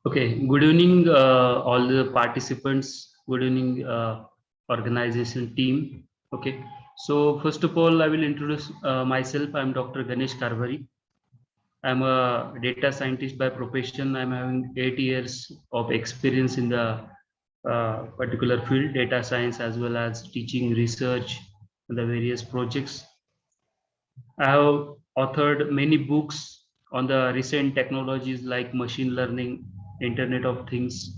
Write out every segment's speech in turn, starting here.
Okay, good evening, all the participants. Good evening, organization team. Okay, so first of all, I will introduce myself. I'm Dr. Ganesh Karvari. I'm a data scientist by profession. I'm having 8 years of experience in the particular field, data science, as well as teaching research in the various projects. I have authored many books on the recent technologies like machine learning, Internet of Things.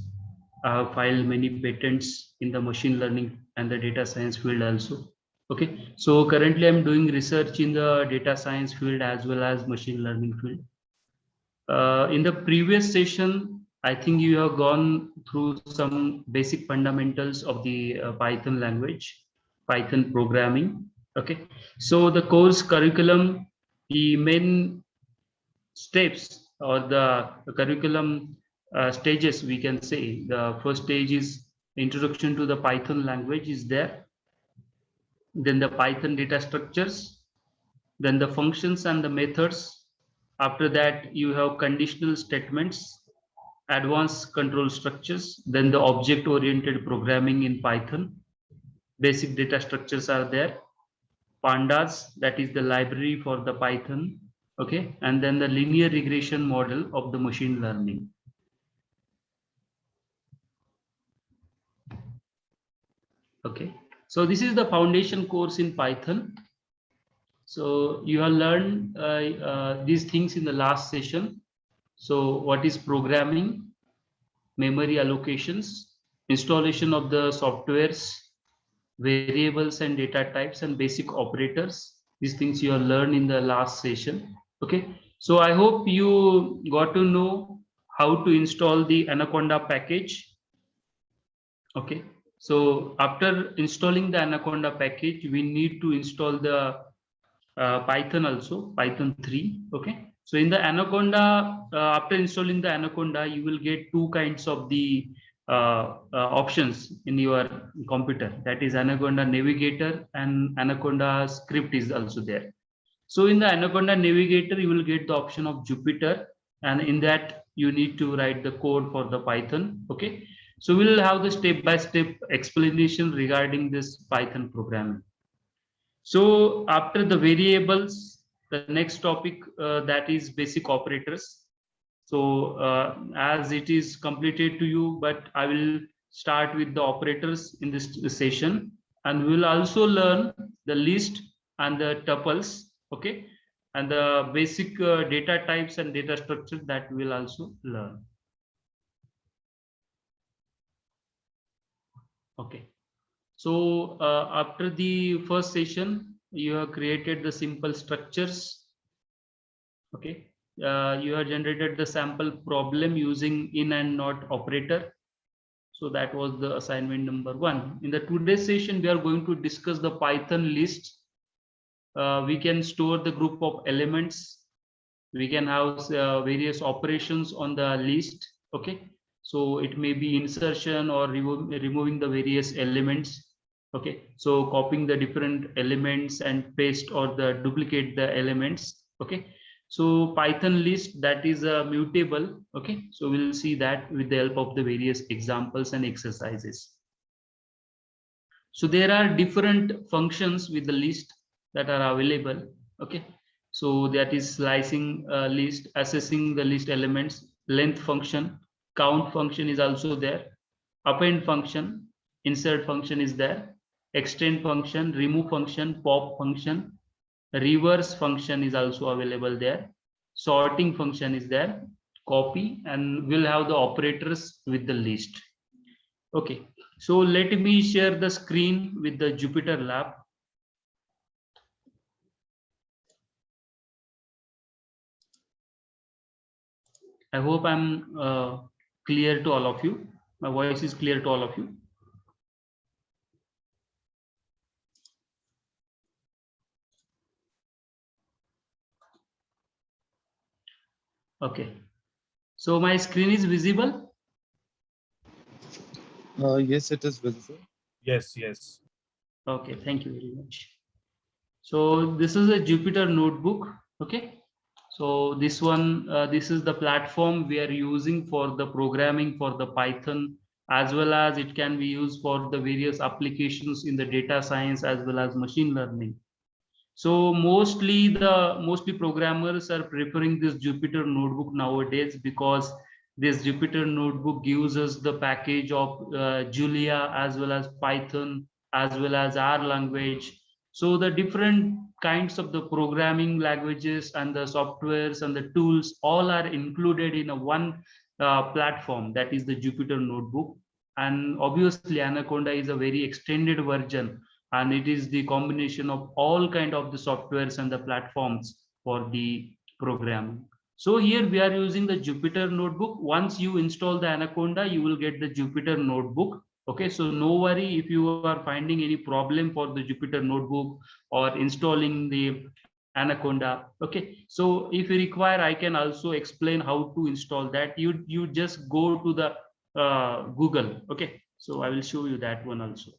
I have filed many patents in the machine learning and the data science field also. Okay, so currently I'm doing research in the data science field as well as machine learning field. In the previous session, I think you have gone through some basic fundamentals of the Python language, Python programming. Okay, so the course curriculum, the main steps or the curriculum stages, we can say the first stage is introduction to the Python language is there, then the Python data structures, then the functions and the methods. After that, you have conditional statements, advanced control structures, then the object oriented programming in Python. Basic data structures are there. Pandas, that is the library for the Python. Okay, and then the linear regression model of the machine learning. Okay, so this is the foundation course in Python. So you have learned these things in the last session. So what is programming, memory allocations, installation of the softwares, variables and data types, and basic operators. These things you have learned in the last session. Okay, so I hope you got to know how to install the Anaconda package. Okay, so after installing the Anaconda package, we need to install the Python also, Python 3. Okay, so in the Anaconda, after installing the Anaconda, you will get two kinds of the options in your computer. That is Anaconda Navigator and Anaconda script is also there. So in the Anaconda Navigator, you will get the option of Jupyter, and in that you need to write the code for the Python. Okay, so we'll have the step-by-step explanation regarding this Python programming. So after the variables, the next topic that is basic operators. So as it is completed to you, but I will start with the operators in this session, and we will also learn the list and the tuples. Okay, and the basic data types and data structure that we will also learn. Okay, so after the first session, you have created the simple structures. Okay, you have generated the sample problem using in and not operator. So that was the assignment number 1. In the today's session, we are going to discuss the Python list. We can store the group of elements. We can have various operations on the list. Okay, so it may be insertion or removing the various elements. Okay, so copying the different elements and paste or the duplicate the elements. Okay, so Python list, that is a mutable. Okay, so we'll see that with the help of the various examples and exercises. So there are different functions with the list that are available. Okay, so that is slicing list, assessing the list elements, length function, count function is also there, append function, insert function is there, extend function, remove function, pop function, reverse function is also available there, sorting function is there, copy, and we'll have the operators with the list. Okay, so let me share the screen with the Jupyter Lab. I hope I'm clear to all of you. My voice is clear to all of you. Okay, so my screen is visible. Yes, it is visible. Yes, yes. Okay, thank you very much. So this is a Jupyter notebook. Okay, So this one, this is the platform we are using for the programming for the Python, as well as it can be used for the various applications in the data science as well as machine learning. So mostly programmers are preferring this Jupyter notebook nowadays, because this Jupyter notebook gives us the package of Julia as well as Python as well as R language. So the different kinds of the programming languages and the softwares and the tools all are included in a one platform, that is the Jupyter notebook. And obviously Anaconda is a very extended version, and it is the combination of all kind of the softwares and the platforms for the programming. So here we are using the Jupyter notebook. Once you install the Anaconda, you will get the Jupyter notebook. Okay, so no worry if you are finding any problem for the Jupyter notebook or installing the Anaconda. Okay, so if you require, I can also explain how to install that. You just go to the Google. Okay, so I will show you that one also.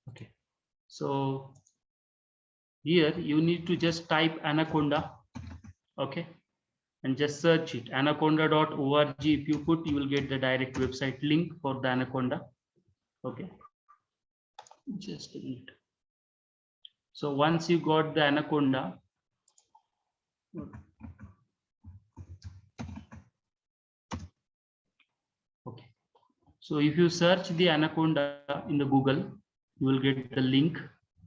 Okay, so here you need to just type Anaconda. Okay, and just search it, anaconda.org. If you put, you will get the direct website link for the Anaconda. Okay, just a minute. So once you got the Anaconda, okay, so if you search the Anaconda in the Google, you will get the link.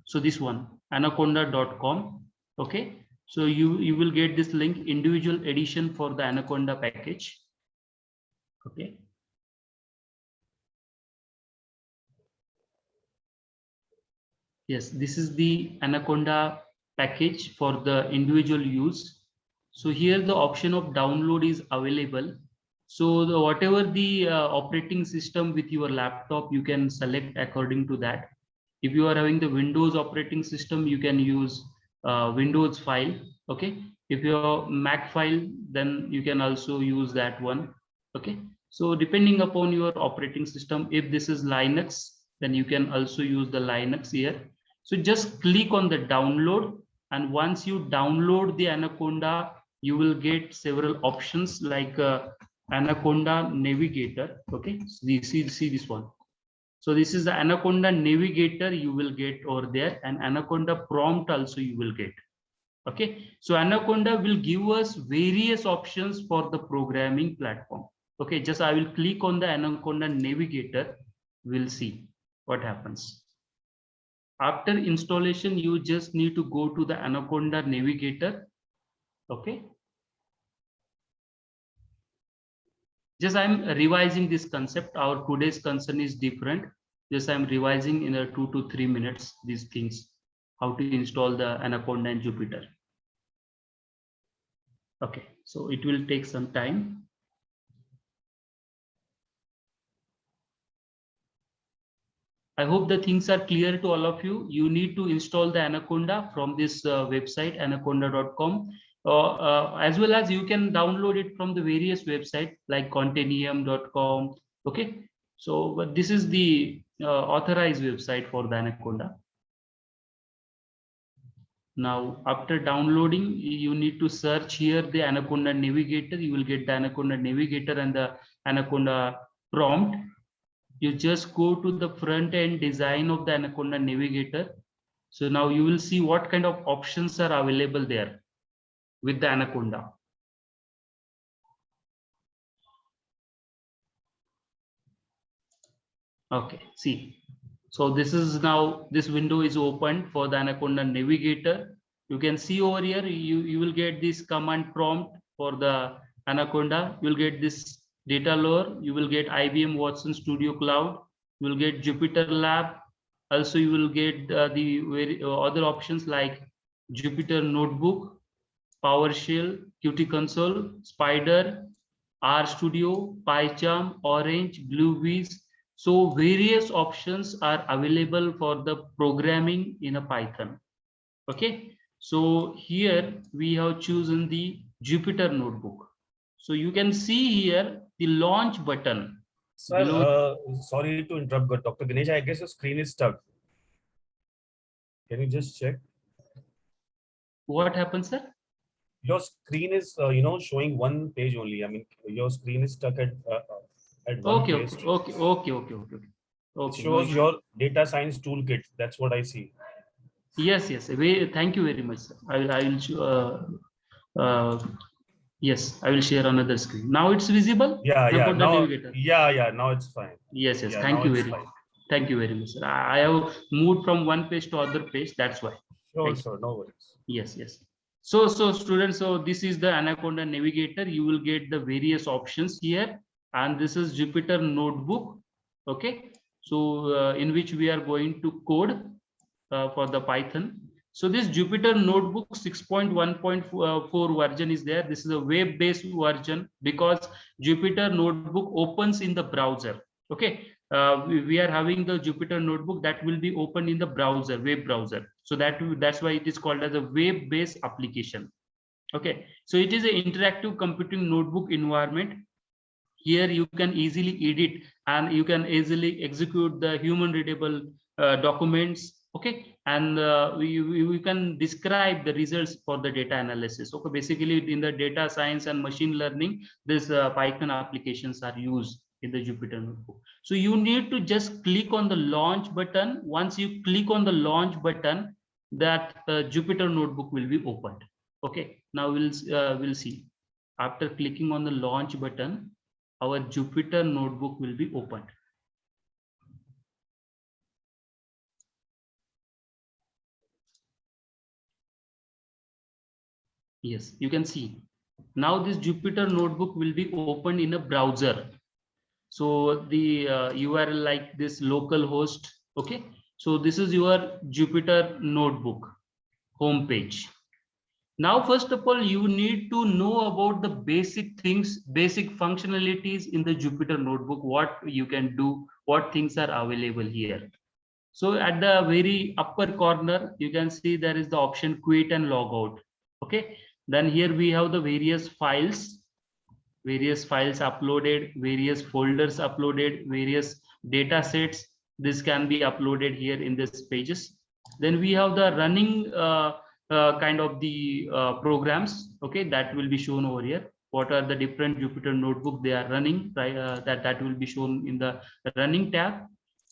So this one, anaconda.com. Okay, so you will get this link, individual edition for the Anaconda package. Okay, yes, this is the Anaconda package for the individual use. So here the option of download is available. So the whatever the operating system with your laptop, you can select according to that. If you are having the Windows operating system, you can use Windows file. Okay, if your Mac file, then you can also use that one. Okay, so depending upon your operating system, if this is Linux, then you can also use the Linux here. So just click on the download, and once you download the Anaconda, you will get several options like Anaconda Navigator. Okay, so see this one. So this is the Anaconda Navigator you will get over there, and Anaconda Prompt also you will get. Okay, so Anaconda will give us various options for the programming platform. Okay, just I will click on the Anaconda Navigator. We'll see what happens. After installation, you just need to go to the Anaconda Navigator. Okay, just I'm revising this concept. Our today's concern is different. Just I'm revising in a 2 to 3 minutes these things, how to install the Anaconda and Jupyter. Okay, so it will take some time. I hope the things are clear to all of you. You need to install the Anaconda from this website, anaconda.com, as well as you can download it from the various websites like Contenium.com. Okay, so but this is the authorized website for the Anaconda. Now, after downloading, you need to search here the Anaconda Navigator. You will get the Anaconda Navigator and the Anaconda Prompt. You just go to the front end design of the Anaconda Navigator. So now you will see what kind of options are available there with the Anaconda. Okay, see. So this is now, this window is opened for the Anaconda Navigator. You can see over here, you will get this command prompt for the Anaconda. You will get this data lore. You will get IBM Watson Studio Cloud. You will get Jupyter Lab. Also, you will get the other options like Jupyter Notebook, PowerShell, Qt Console, Spider, RStudio, PyCharm, Orange, Bluebees. So various options are available for the programming in a Python. Okay, so here we have chosen the Jupyter notebook. So you can see here the launch button. Sir, Below. sorry to interrupt, but Dr. Ganesh, I guess your screen is stuck. Can you just check? What happens, sir? Your screen is, showing one page only. I mean, your screen is stuck at one Okay, place. okay. It Okay, no shows issue. your data science toolkit. That's what I see. Yes. Thank you very much, sir. Yes, I will share another screen. Now it's visible. Yeah. Anaconda Now, Navigator. now it's fine. Yes. Yeah, Thank now you it's very much. fine. Thank you very much, sir. I have moved from one page to other page. That's why. Sure, Thank you. sure, no worries. Yes. So students, so this is the Anaconda Navigator. You will get the various options here, and this is Jupyter Notebook. Okay, so in which we are going to code for the Python. So this Jupyter Notebook 6.1.4 version is there. This is a web-based version because Jupyter Notebook opens in the browser. Okay, we are having the Jupyter Notebook that will be opened in the browser, web browser. So that's why it is called as a web-based application. Okay, so it is an interactive computing notebook environment. Here you can easily edit and you can easily execute the human readable documents. Okay, and we can describe the results for the data analysis. Okay, basically in the data science and machine learning, this Python applications are used in the Jupyter notebook. So you need to just click on the launch button. Once you click on the launch button, that Jupyter notebook will be opened. Okay, now we'll see. After clicking on the launch button, our Jupyter notebook will be opened. Yes, you can see. Now this Jupyter notebook will be opened in a browser. So the URL like this localhost. Okay, so this is your Jupyter notebook homepage. Now, first of all, you need to know about the basic things, basic functionalities in the Jupyter notebook, what you can do, what things are available here. So at the very upper corner, you can see there is the option quit and log out. Okay. Then here we have the various files uploaded, various folders uploaded, various data sets. This can be uploaded here in this pages. Then we have the running kind of the programs. Okay, that will be shown over here. What are the different Jupyter notebook they are running? Right, that will be shown in the running tab.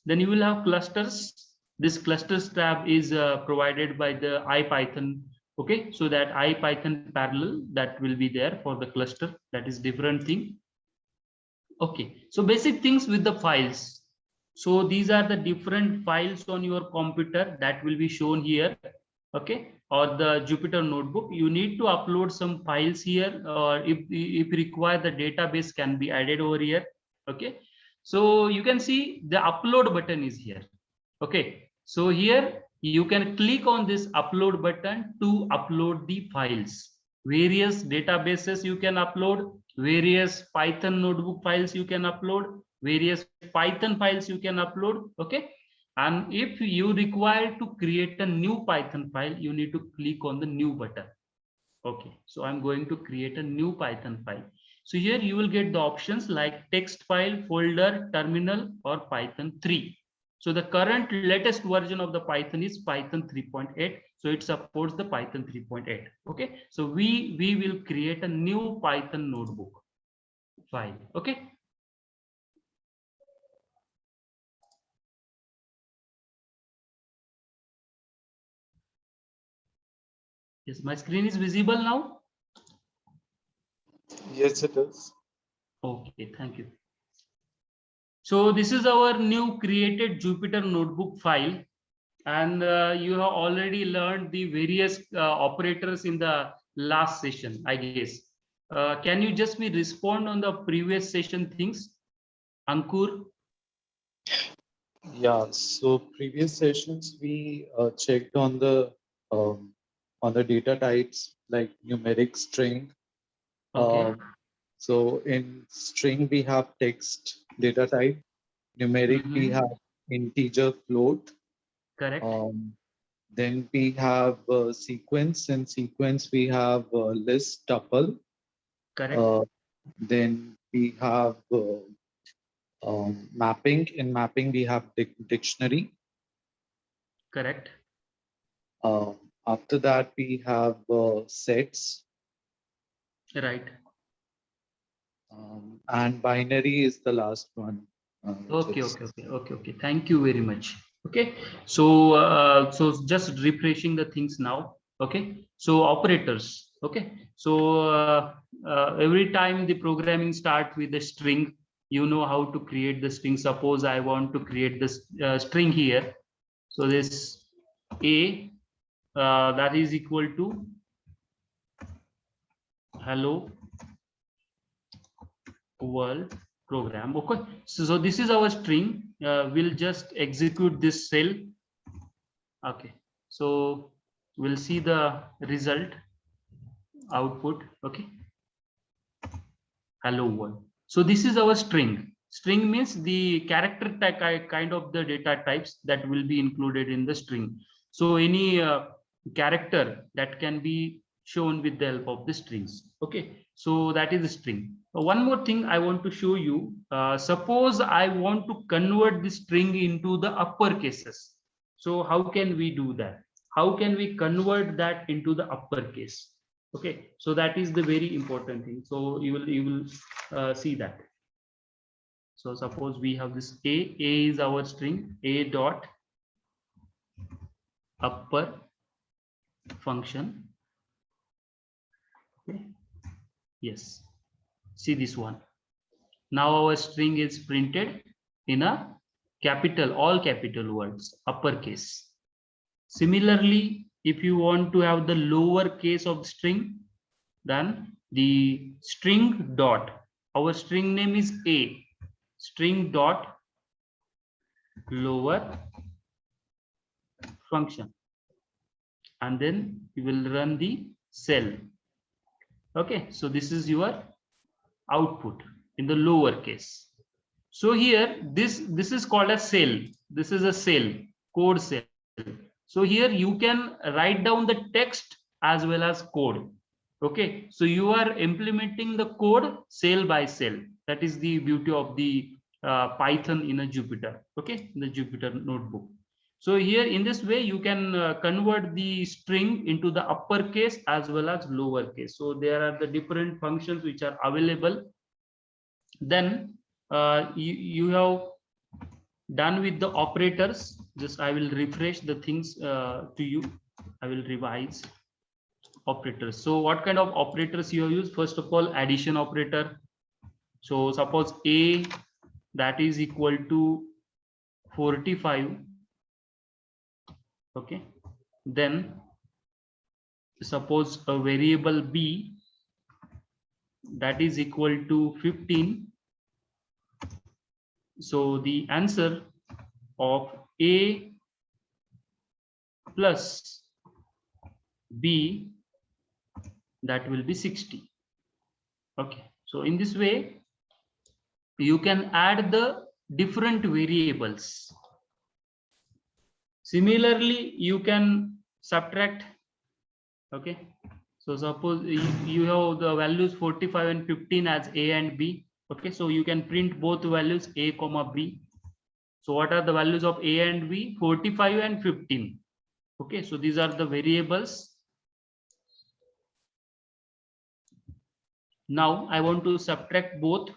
Then you will have clusters. This clusters tab is provided by the IPython. Okay, so that IPython parallel that will be there for the cluster. That is different thing. Okay, so basic things with the files. So these are the different files on your computer that will be shown here. Okay, or the Jupyter notebook. You need to upload some files here, or if required, the database can be added over here. Okay, so you can see the upload button is here. Okay, so here you can click on this upload button to upload the files. Various databases you can upload, various Python notebook files you can upload, various Python files you can upload. Okay, and if you require to create a new Python file, you need to click on the new button. Okay, so I'm going to create a new Python file. So here you will get the options like text file, folder, terminal, or Python 3. So the current latest version of the Python is Python 3.8. So it supports the Python 3.8. Okay, so we will create a new Python notebook file. Okay. Yes, my screen is visible now. Yes, it is. Okay, thank you. So this is our new created Jupyter notebook file, and you have already learned the various operators in the last session, I guess. Can you just respond on the previous session things, Ankur? Yeah. So previous sessions we checked um, on the data types like numeric string. Okay. So in string we have text data type. Numeric we have integer float. Correct. Then we have sequence. In sequence, we have list tuple. Correct. Then we have mapping. In mapping, we have dictionary. Correct. After that, we have sets. Right. And binary is the last one. Okay. Okay. Thank you very much. Okay. So just refreshing the things now. Okay. So operators. Okay. So every time the programming start with a string, you know how to create the string. Suppose I want to create this string here. So this A that is equal to hello world program. Okay, so this is our string. We'll just execute this cell. Okay, so we'll see the result output. Okay, hello world. So this is our string. String means the character type, kind of the data types that will be included in the string. So any character that can be shown with the help of the strings. Okay, so that is the string. One more thing I want to show you. Suppose I want to convert the string into the upper cases. So how can we do that? How can we convert that into the uppercase? Okay, so that is the very important thing. So you will see that. So suppose we have this A is our string, A dot upper function. Okay. Yes, see this one. Now our string is printed in a capital, all capital words, uppercase. Similarly, if you want to have the lower case of string, then the string dot, our string name is A, string dot lower function, and then you will run the cell. Okay, so this is your output in the lower case. So here this is called a cell. This is a cell, code cell. So here you can write down the text as well as code. Okay, so you are implementing the code cell by cell. That is the beauty of the Python in a Jupyter. Okay, in the Jupyter notebook. So here in this way you can convert the string into the uppercase as well as lowercase. So there are the different functions which are available. Then you have done with the operators. Just I will refresh the things to you. I will revise operators. So what kind of operators you have used? First of all, addition operator. So suppose A that is equal to 45. Okay, then suppose a variable B that is equal to 15. So the answer of A plus B, that will be 60. Okay, so in this way you can add the different variables. Similarly, you can subtract. Okay, so suppose you have the values 45 and 15 as A and B. Okay, so you can print both values A comma B. So what are the values of A and B? 45 and 15. Okay, so these are the variables. Now I want to subtract both.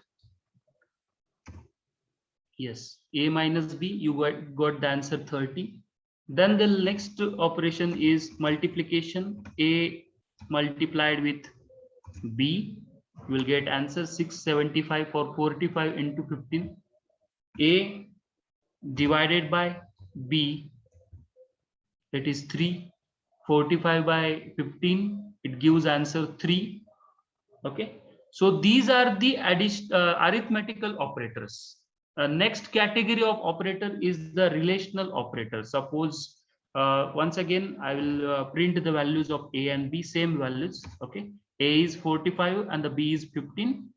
Yes, A minus B, you got the answer 30. Then the next operation is multiplication. A multiplied with B, you will get answer 675 for 45 into 15. A divided by B, that is 3. 45 by 15, it gives answer 3. Okay, so these are the arithmetical operators. Next category of operator is the relational operator. Suppose once again I will print the values of A and B, same values. Okay, A is 45 and the B is 15.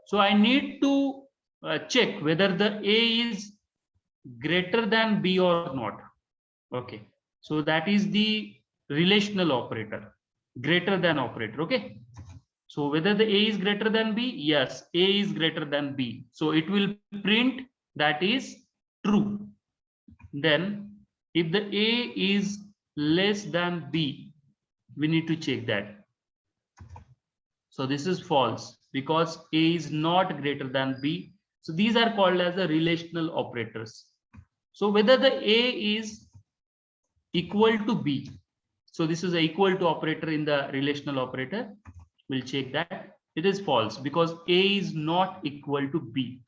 So I need to check whether the A is greater than B or not. Okay, So that is the relational operator, greater than operator. Okay. So whether the A is greater than B, yes, A is greater than B. So it will print that is true. Then if the A is less than B, we need to check that. So this is false because A is not greater than B. So these are called as the relational operators. So whether the A is equal to B. So this is a equal to operator in the relational operator. We'll check that. It is false because A is not equal to B.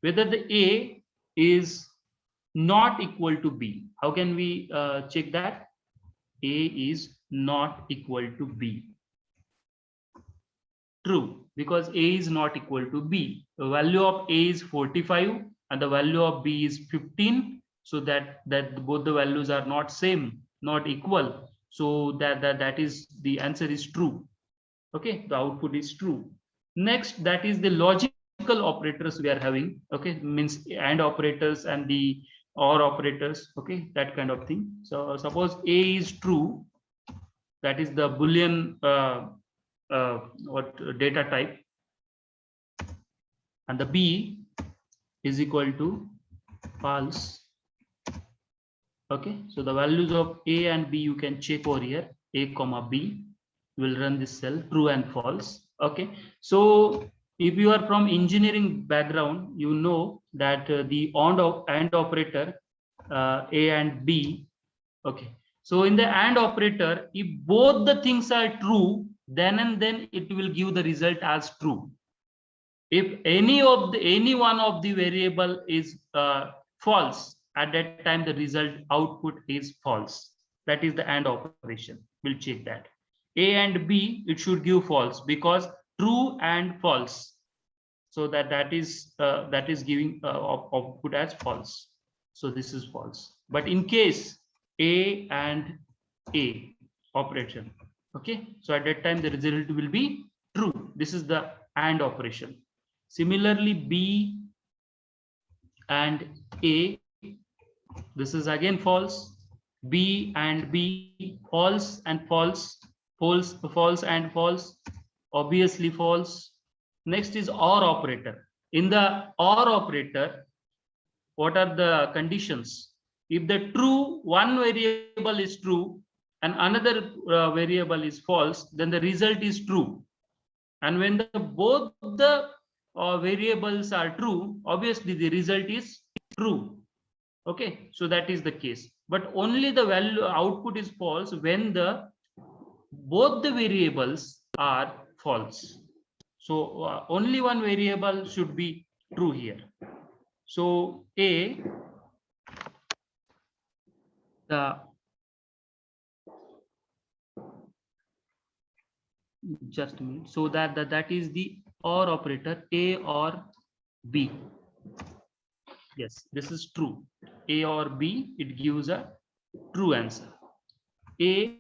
Whether the A is not equal to B. How can we check that? A is not equal to B. True, because A is not equal to B. The value of A is 45 and the value of B is 15. So that both the values are not same, not equal. So that is the answer is true. Okay, the output is true. Next, that is the logical operators we are having. Okay, means AND operators and the OR operators. Okay, that kind of thing. So suppose A is true, that is the Boolean what data type, and the B is equal to false. Okay, so the values of A and B you can check over here. A comma B will run this cell, true and false. Okay, so if you are from engineering background, you know that the AND operator, A and B. Okay, so in the AND operator, if both the things are true, then and then it will give the result as true. If any one of the variable is false, at that time the result output is false. That is the AND operation. We'll check that. A and B, it should give false because true and false. So that is giving output as false. So this is false. But in case A and A operation, okay, so at that time the result will be true. This is the AND operation. Similarly, B and A, this is again false. B and B, false and false, false and false, obviously false. Next is OR operator. In the OR operator, what are the conditions? If the true one variable is true and another variable is false, then the result is true. And when both the variables are true, obviously the result is true. Okay, so that is the case. But only the value output is false when both the variables are false. So only one variable should be true here. So A, just a minute. So that is the OR operator, A or B. Yes, this is true. A or B, it gives a true answer. A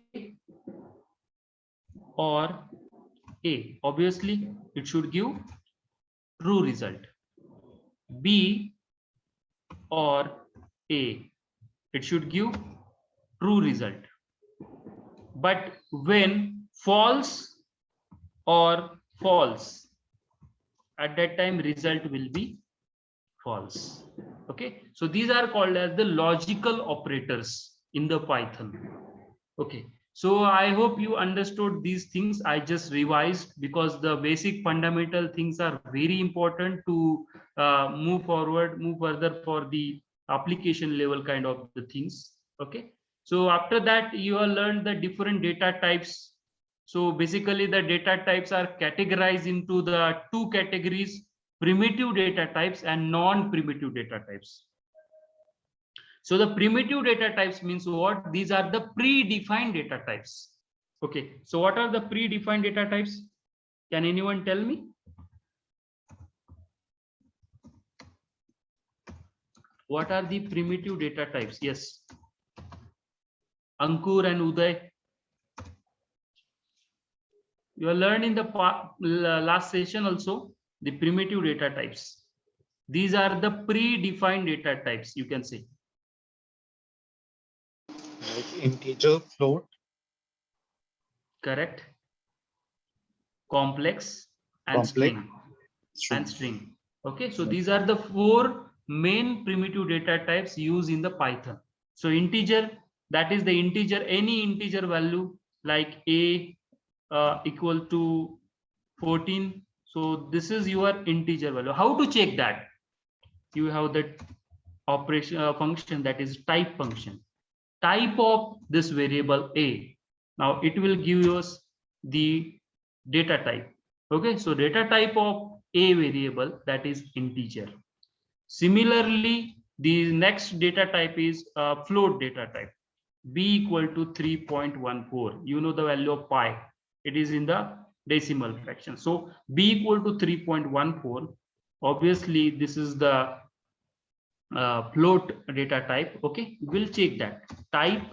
or A, obviously it should give true result. B or A, it should give true result. But when false or false, at that time result will be false. Okay, so these are called as the logical operators in the Python. Okay, so I hope you understood these things. I just revised because the basic fundamental things are very important to move further for the application level kind of the things. Okay, so after that you have learned the different data types. So basically the data types are categorized into the two categories: primitive data types and non-primitive data types. So the primitive data types means what? These are the predefined data types. Okay, so what are the predefined data types? Can anyone tell me? What are the primitive data types? Yes, Ankur and Uday. You have learned in the last session also the primitive data types. These are the predefined data types, you can say. Like integer, float, Correct. Complex and complex, string. string. And string. Okay, so these are the four main primitive data types used in the Python. So integer, that is the integer, any integer value like a equal to 14. So this is your integer value. How to check that? You have that operation function, that is type function. Type of this variable a. Now it will give us the data type. Okay, so data type of a variable, that is integer. Similarly, the next data type is float data type. B equal to 3.14. You know the value of pi. It is in the decimal fraction. So B equal to 3.14. Obviously, this is the float data type. Okay, we'll check that type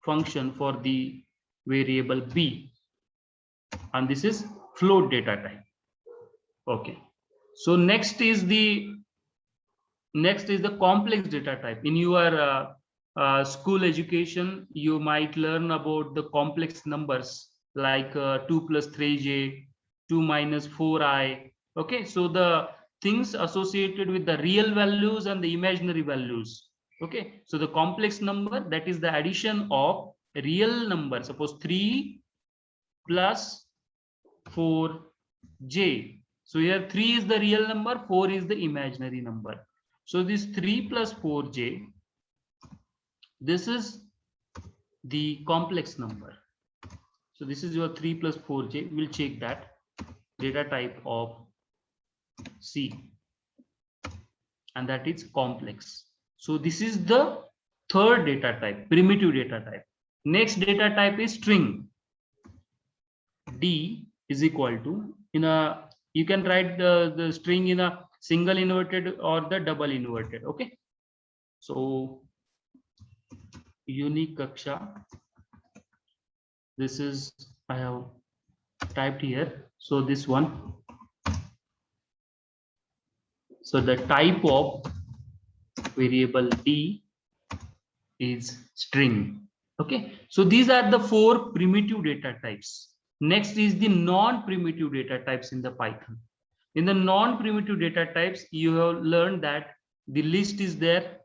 function for the variable b, and this is float data type. Okay, so next is the complex data type. In your school education, you might learn about the complex numbers like 2 plus 3j, 2 minus 4i. Okay, so the things associated with the real values and the imaginary values. Okay, so the complex number, that is the addition of real number. Suppose 3 plus 4j. So here 3 is the real number, 4 is the imaginary number. So this 3 plus 4j, this is the complex number. So this is your 3 plus 4j. We'll check that data type of C, and that is complex. So this is the third data type, primitive data type. Next data type is string. D is equal to, in a, you can write the string in a single inverted or the double inverted. Okay, so unique Kaksha, this is, I have typed here. So this one, so the type of variable D is string. Okay, so these are the four primitive data types. Next is the non-primitive data types in the Python. In the non-primitive data types, you have learned that the list is there,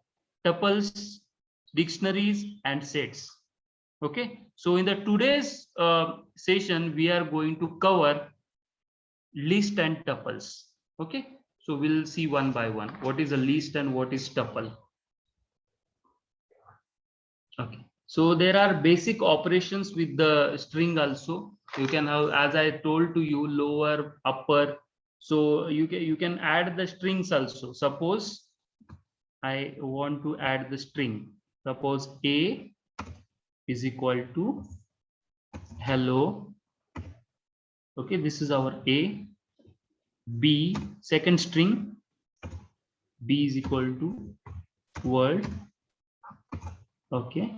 tuples, dictionaries, and sets. Okay, so in the today's session, we are going to cover list and tuples. Okay, so we'll see one by one what is a list and what is tuple. Okay, so there are basic operations with the string also. You can have, as I told to you, lower, upper. So you can add the strings also. Suppose I want to add the string. Suppose A is equal to hello. Okay, this is our A. B, second string, B is equal to world. Okay,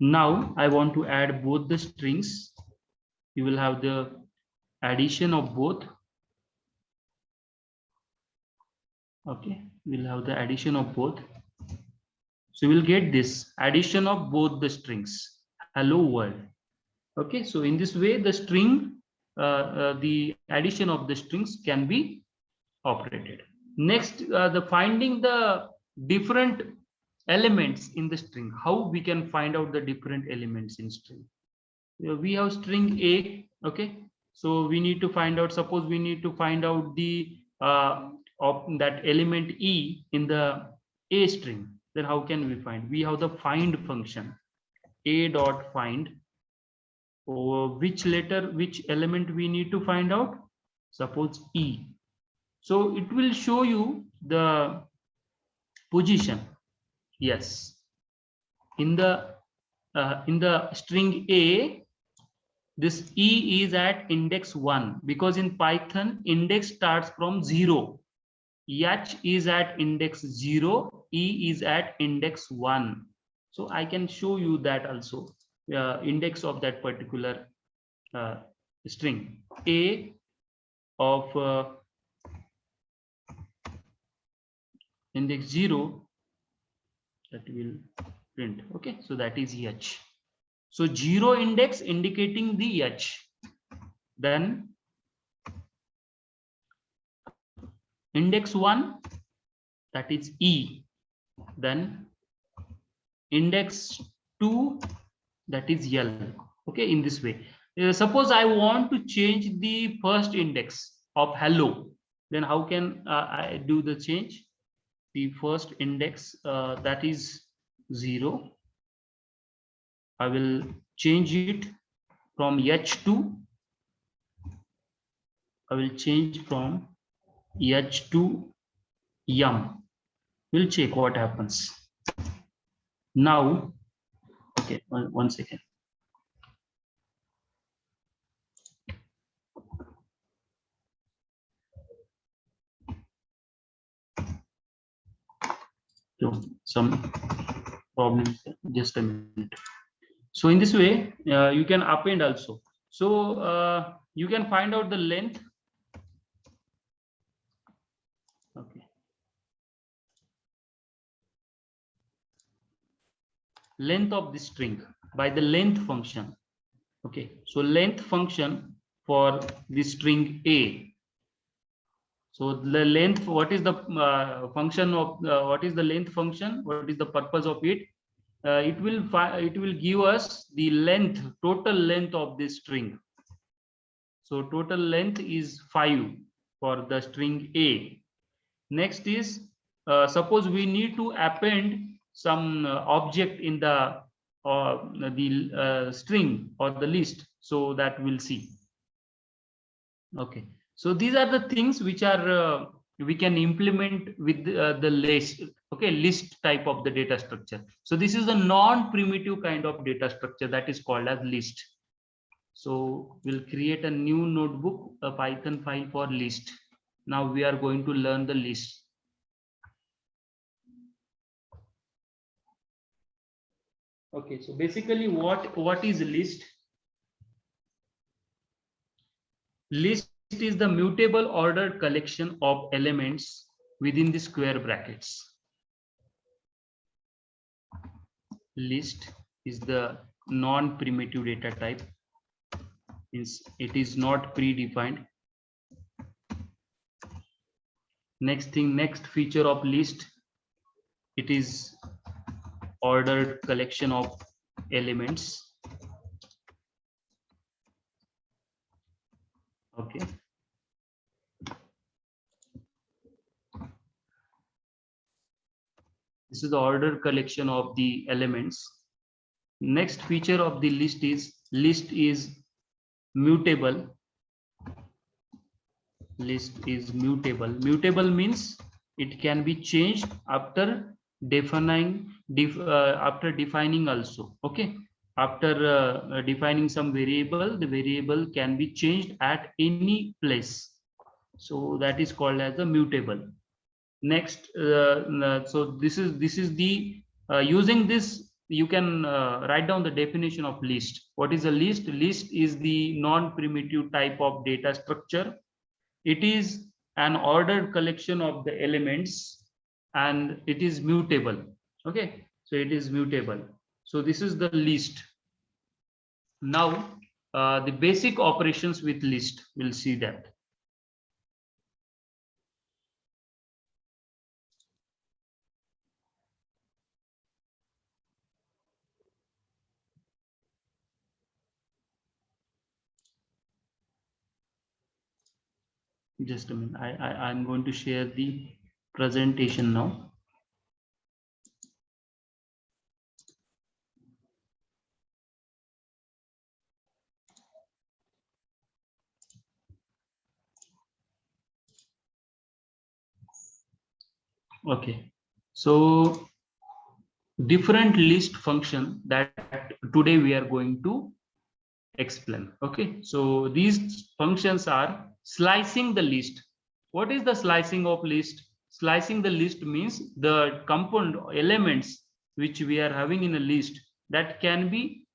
now I want to add both the strings. You will have the addition of both. Okay, we'll have the addition of both. So we'll get this addition of both the strings, hello world. Okay, so in this way, the string, the addition of the strings can be operated. Next, the finding the different elements in the string. How we can find out the different elements in string? We have string A. Okay, so we need to find out. Suppose we need to find out the of that element E in the A string. Then how can we find? We have the find function. A dot find. Which letter, which element we need to find out? Suppose E. So it will show you the position. Yes, in the string A, this E is at index 1, because in Python index starts from 0. H is at index 0, E is at index 1. So I can show you that also, index of that particular string. A of index 0, that will print. Okay, so that is H. So 0 index indicating the H. Then index 1, that is E. Then index 2, that is L. Okay, in this way. Suppose I want to change the first index of hello, then how can I do the change? The first index, that is 0. I will change it from H to, I will change from H to M. We'll check what happens. Now, okay, one second. So some problems, just a minute. So in this way, you can append also. So you can find out the length. Okay. Length of the string by the length function. Okay, so length function for the string A. So the length, what is the function of what is the length function? What is the purpose of it? It will give us the length, total length of this string. So total length is 5 for the string A. Next is suppose we need to append some object in the string or the list, so that we'll see. Okay, so these are the things which are we can implement with the list. Okay, list type of the data structure. So this is a non-primitive kind of data structure that is called as list. So we'll create a new notebook, a Python file for list. Now we are going to learn the list. Okay, so basically what is list? List is the mutable ordered collection of elements within the square brackets. List is the non-primitive data type, means it is not predefined. Next feature of list, it is ordered collection of elements. Okay. This is the ordered collection of the elements. Next feature of the list is mutable. List is mutable. Mutable means it can be changed after defining also. Okay, after defining some variable, the variable can be changed at any place. So that is called as a mutable. Next, so this is the using this you can write down the definition of list. What is a list? List is the non-primitive type of data structure. It is an ordered collection of the elements and it is mutable. Okay, so it is mutable. So this is the list. Now the basic operations with list, we'll see that. Just a minute. I'm going to share the presentation now. Okay, so different list function that today we are going to explain. Okay, so these functions are slicing the list. What is the slicing of list? Slicing the list means the component elements which we are having in a list that can be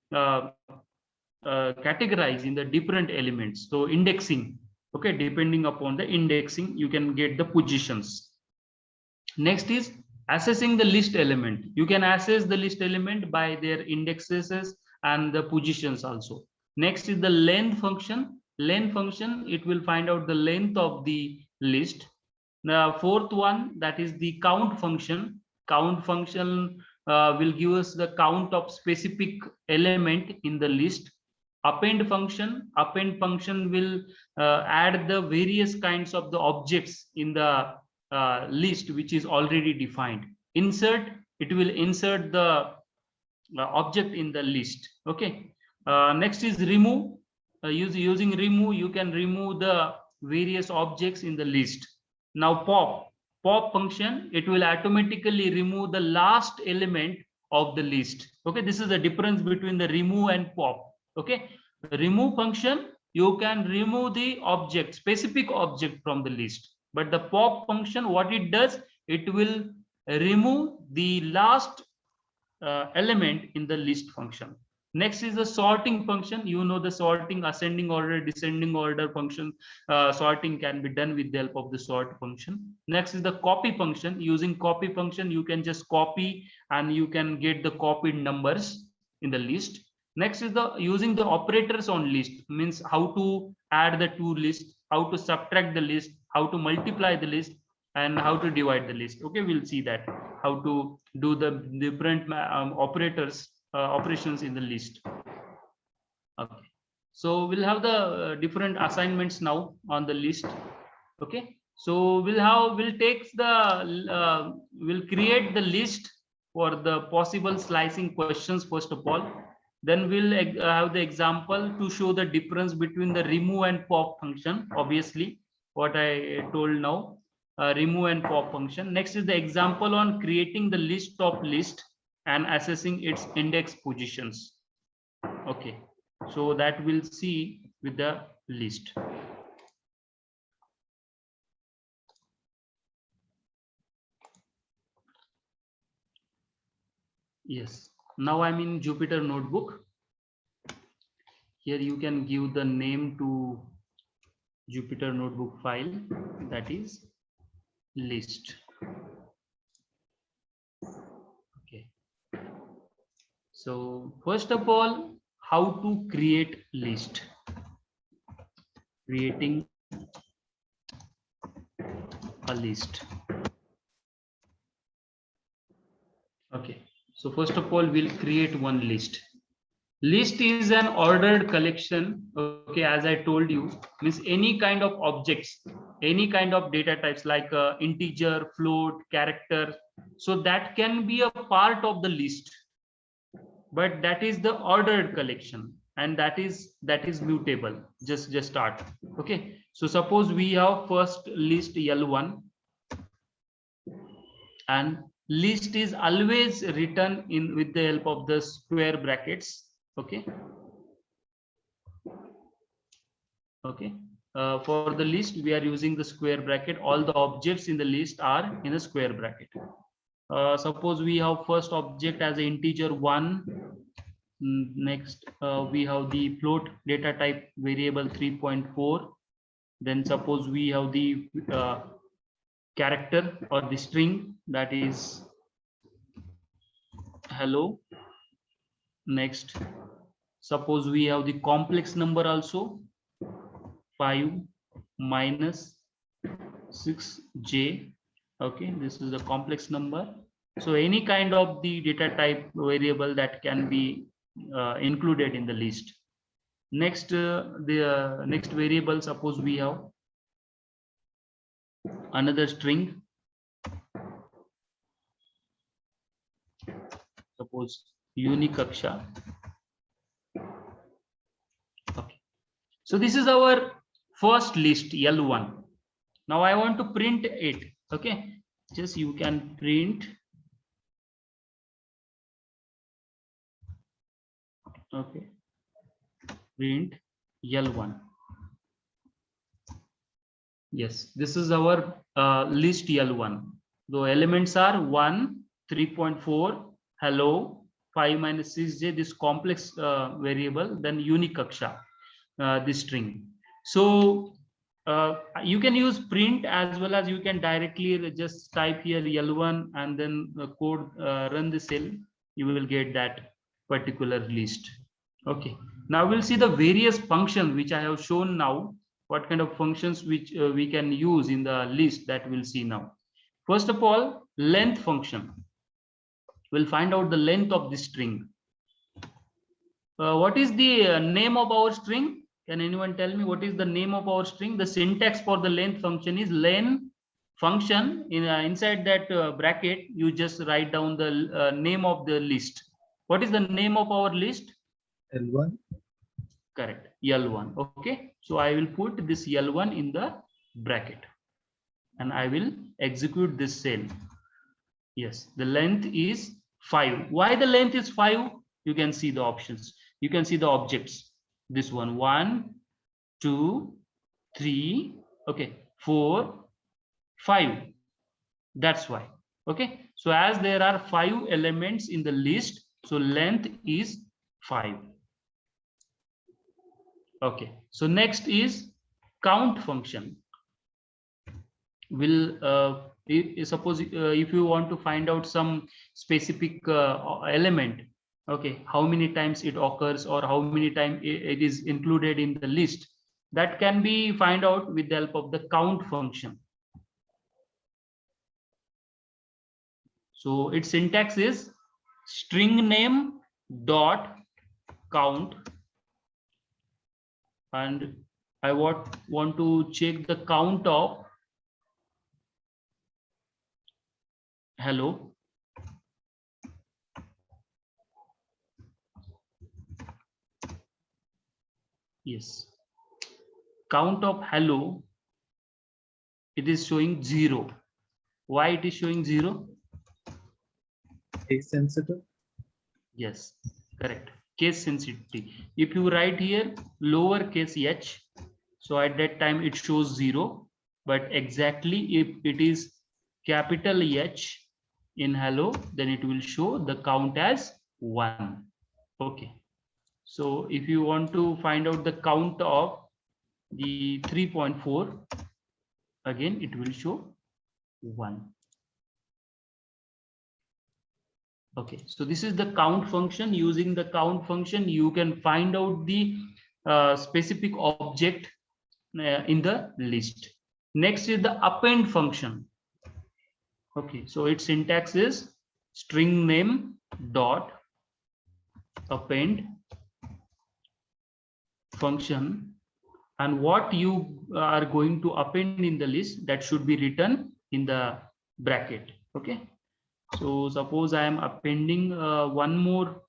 categorized in the different elements. So indexing, okay, depending upon the indexing you can get the positions. Next is assessing the list element. You can assess the list element by their indexes and the positions also. Next is the length function. Length function, it will find out the length of the list. The fourth one, that is the count function. Count function will give us the count of specific element in the list. Append function will add the various kinds of the objects in the list which is already defined. Insert, it will insert the object in the list. Okay. Next is remove. Using remove, you can remove the various objects in the list. Now pop function, it will automatically remove the last element of the list. Okay, this is the difference between the remove and pop. Okay, remove function, you can remove the object, specific object from the list, but the pop function, what it does, it will remove the last element in the list function. Next is the sorting function. You know the sorting, ascending order, descending order function. Sorting can be done with the help of the sort function. Next is the copy function. Using copy function, you can just copy and you can get the copied numbers in the list. Next is the using the operators on list, means how to add the two lists, how to subtract the list, how to multiply the list, and how to divide the list. Okay, we'll see that how to do the different operators operations in the list. Okay, so we'll have the different assignments now on the list. Okay, so we'll create the list for the possible slicing questions first of all. Then we'll have the example to show the difference between the remove and pop function. Obviously, what I told now, remove and pop function. Next is the example on creating the list of list and assessing its index positions. Okay, so that we'll see with the list. Yes, now I'm in Jupyter Notebook. Here you can give the name to Jupyter Notebook file, that is list. Okay, so first of all, how to create list. Creating a list. Okay, so first of all, we'll create one list. List is an ordered collection. Okay, as I told you, means any kind of objects, any kind of data types like integer, float, character. So that can be a part of the list, but that is the ordered collection, and that is mutable. Just start. Okay, so suppose we have first list L1, and list is always written in with the help of the square brackets. Okay, for the list we are using the square bracket. All the objects in the list are in a square bracket. Suppose we have first object as an integer 1. Next we have the float data type variable 3.4. Then suppose we have the character or the string, that is hello. Next, suppose we have the complex number also, 5 minus 6j. Okay, this is a complex number. So any kind of the data type variable that can be included in the list. Next, the next variable, suppose we have another string, suppose Unikaksha. Okay, so this is our first list L1. Now I want to print it. Okay, just you can print. Okay, print L1. Yes, this is our list L1. The elements are 1, 3.4, hello, 5 minus 6j, this complex variable, then Unikaksha, this string. So you can use print as well as you can directly just type here L1 and then code run the cell. You will get that particular list. Okay, now we'll see the various functions which I have shown now. What kind of functions which we can use in the list, that we'll see now. First of all, length function. We'll find out the length of the string. What is the name of our string? Can anyone tell me what is the name of our string? The syntax for the length function is len function. Inside that bracket, you just write down the name of the list. What is the name of our list? L1. Correct, L1. Okay, so I will put this L1 in the bracket and I will execute this cell. Yes, the length is 5. Why the length is 5? You can see the options. You can see the objects. This one, 1, 2, 3, okay, 4, 5. That's why. Okay, so as there are 5 elements in the list, so length is 5. Okay, so next is count function. Will suppose if you want to find out some specific element, okay, how many times it occurs or how many times it is included in the list, that can be find out with the help of the count function. So its syntax is string name dot count, and I want to check the count of hello. Yes, count of hello, it is showing 0. Why it is showing 0? Case sensitive. Yes, correct, case sensitivity. If you write here lowercase h, so at that time it shows 0, but exactly if it is capital H in hello, then it will show the count as 1. Okay, so if you want to find out the count of the 3.4, again it will show 1. Okay, so this is the count function. Using the count function, you can find out the specific object in the list. Next is the append function. Okay, so its syntax is string name dot append function, and what you are going to append in the list, that should be written in the bracket. Okay, so suppose I am appending one more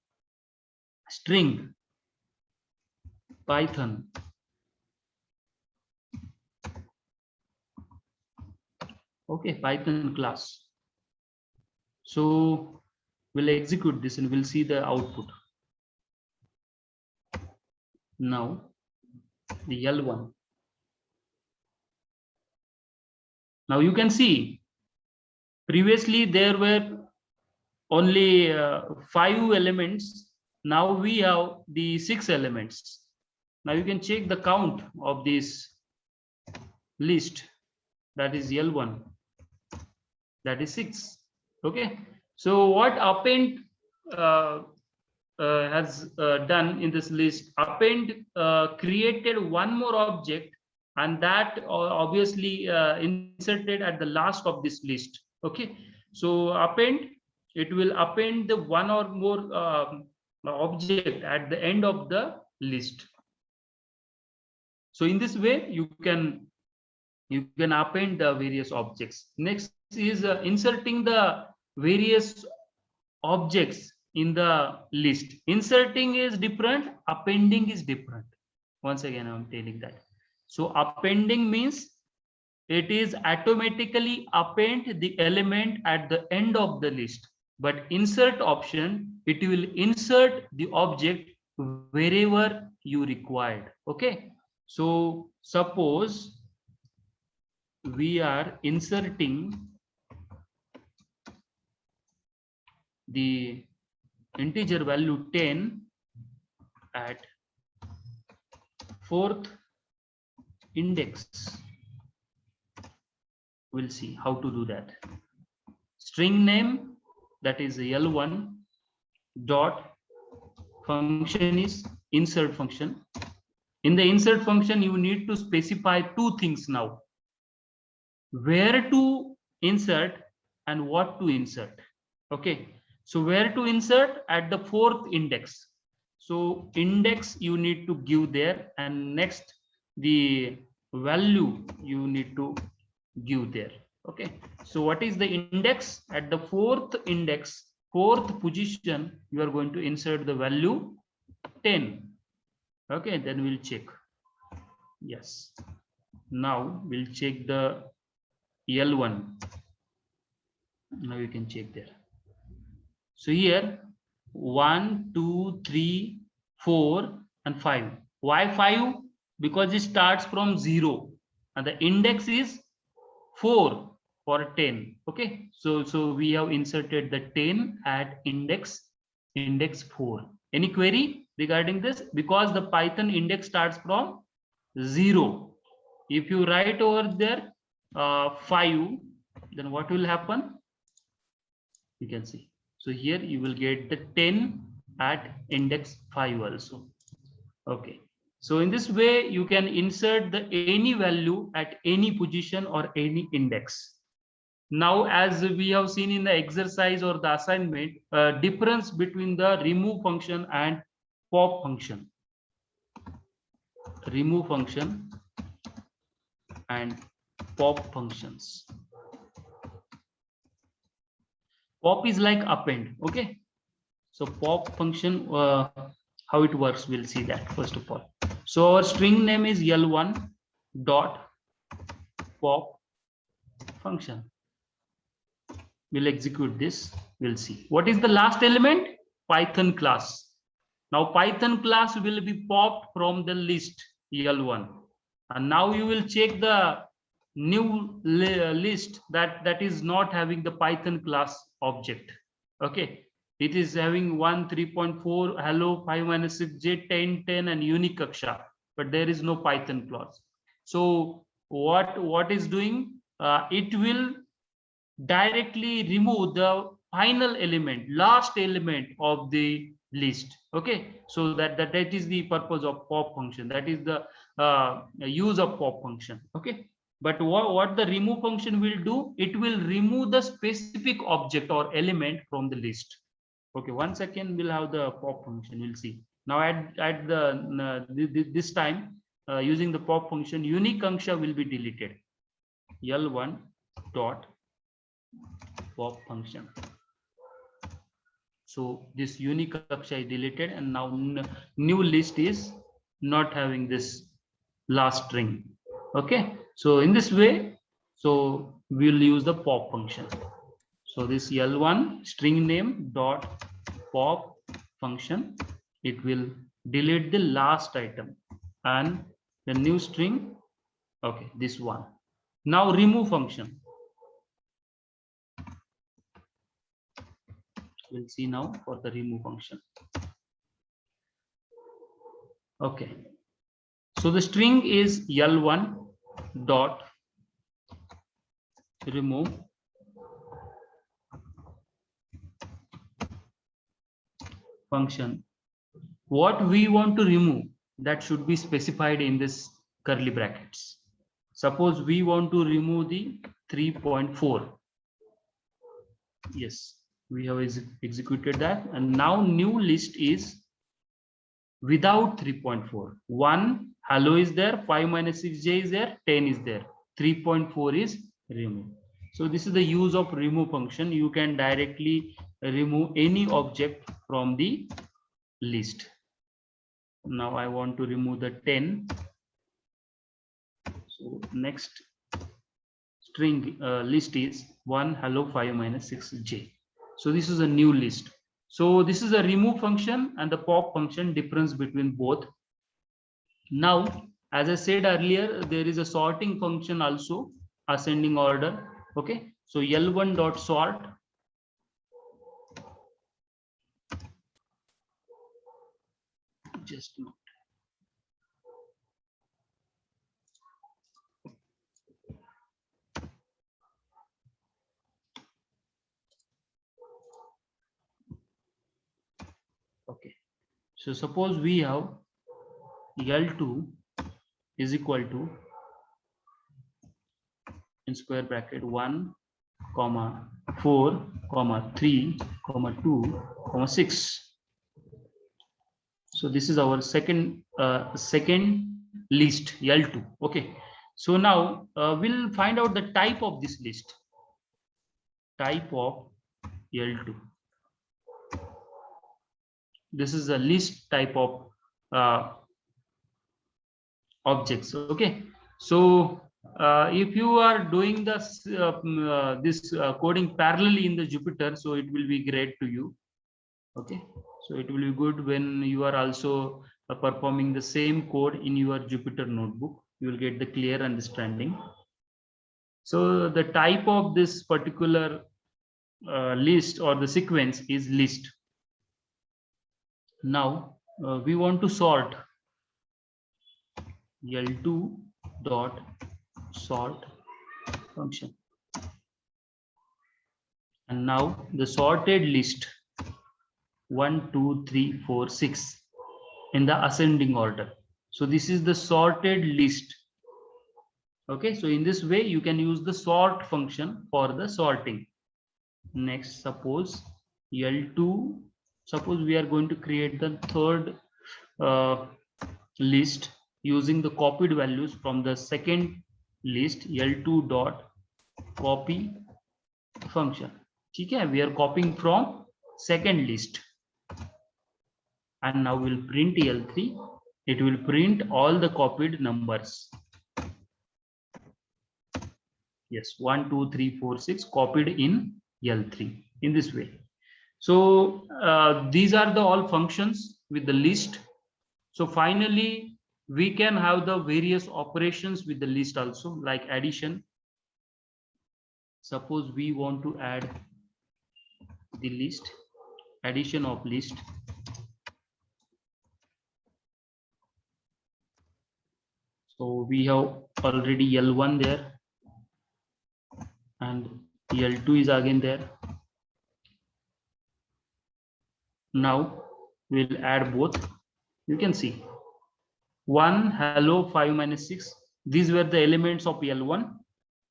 string, Python. Okay, Python class. So we'll execute this and we'll see the output. Now the L1. Now you can see previously there were only 5 elements. Now we have the 6 elements. Now you can check the count of this list, that is L1, that is 6. Okay, so what append has done in this list, append created one more object, and that obviously inserted at the last of this list. Okay, so append, it will append the one or more object at the end of the list. So in this way you can append the various objects. Next is inserting the various objects in the list. Inserting is different, appending is different. Once again I'm telling that. So appending means it is automatically append the element at the end of the list, but insert option, it will insert the object wherever you required. Okay, so suppose we are inserting the integer value 10 at 4th index. We'll see how to do that. String name, that is L1 dot function is insert function. In the insert function, you need to specify two things now: where to insert and what to insert. Okay, so where to insert? At the fourth index. So index you need to give there, and next the value you need to give there. Okay, so what is the index? At the fourth index, fourth position, you are going to insert the value 10. Okay, then we'll check. Yes, now we'll check the L1. Now you can check there. So here 1, 2, 3, 4 and 5. Why 5? Because it starts from 0 and the index is 4 for 10. Okay, so we have inserted the 10 at index 4. Any query regarding this? Because the Python index starts from 0. If you write over there 5, then what will happen? You can see. So here you will get the 10 at index 5 also. Okay, so in this way you can insert the any value at any position or any index. Now, as we have seen in the exercise or the assignment, difference between the remove function and pop function. Remove function and pop functions. Pop is like append. Okay, so pop function, how it works, we'll see that first of all. So our string name is L1 dot pop function. We'll execute this. We'll see what is the last element. Python class. Now Python class will be popped from the list L1, and now you will check the new list that is not having the Python class object. Okay, it is having 1 3.4 hello 5 minus 6j 10 10 and unique Kaksha, but there is no Python class. So what is doing? It will directly remove the final element, last element of the list. Okay, so that is the purpose of pop function. That is the use of pop function. Okay, but what the remove function will do? It will remove the specific object or element from the list. Okay, 1 second, we'll have the pop function. We'll see now at the this time using the pop function, unique Kaksha will be deleted. L1 dot pop function. So this unique Kaksha is deleted, and now new list is not having this last string. Okay, so in this way, so we'll use the pop function. So this L1 string name dot pop function, it will delete the last item and the new string. Okay, this one. Now remove function. We'll see now for the remove function. Okay, so the string is L1 dot remove function. What we want to remove, that should be specified in this curly brackets. Suppose we want to remove the 3.4. Yes, we have executed that, and now new list is without 3.4. 1 hello is there, 5 minus 6j is there, 10 is there, 3.4 is removed. So this is the use of remove function. You can directly remove any object from the list. Now I want to remove the 10. So next string list is 1 hello 5 minus 6j. So this is a new list. So this is a remove function and the pop function, difference between both. Now, as I said earlier, there is a sorting function also, ascending order. Okay, so L1 dot sort. Just a moment. Okay, So suppose we have L2 is equal to, in square bracket, 1, 4, 3, 2, 6. So this is our second list, L2. Okay. So now we'll find out the type of this list. Type of L2. This is a list type of objects. Okay. So if you are doing this coding parallelly in the Jupyter, so it will be great to you. Okay. So it will be good when you are also performing the same code in your Jupyter notebook. You will get the clear understanding. So the type of this particular list or the sequence is list. Now we want to sort L2 dot sort function, and now the sorted list 1, 2, 3, 4, 6 in the ascending order. So this is the sorted list. Okay, so in this way you can use the sort function for the sorting. Next, suppose L2, suppose we are going to create the third list using the copied values from the second list, L2 dot copy function. Okay, we are copying from second list, and now we'll print L3. It will print all the copied numbers. Yes, 1, 2, 3, 4, 6 copied in L3 in this way. So these are the all functions with the list. So finally we can have the various operations with the list also, like addition. Suppose we want to add the list, addition of list. So we have already L1 there and L2 is again there. Now we'll add both. You can see 1, hello, 5, -6. These were the elements of L1,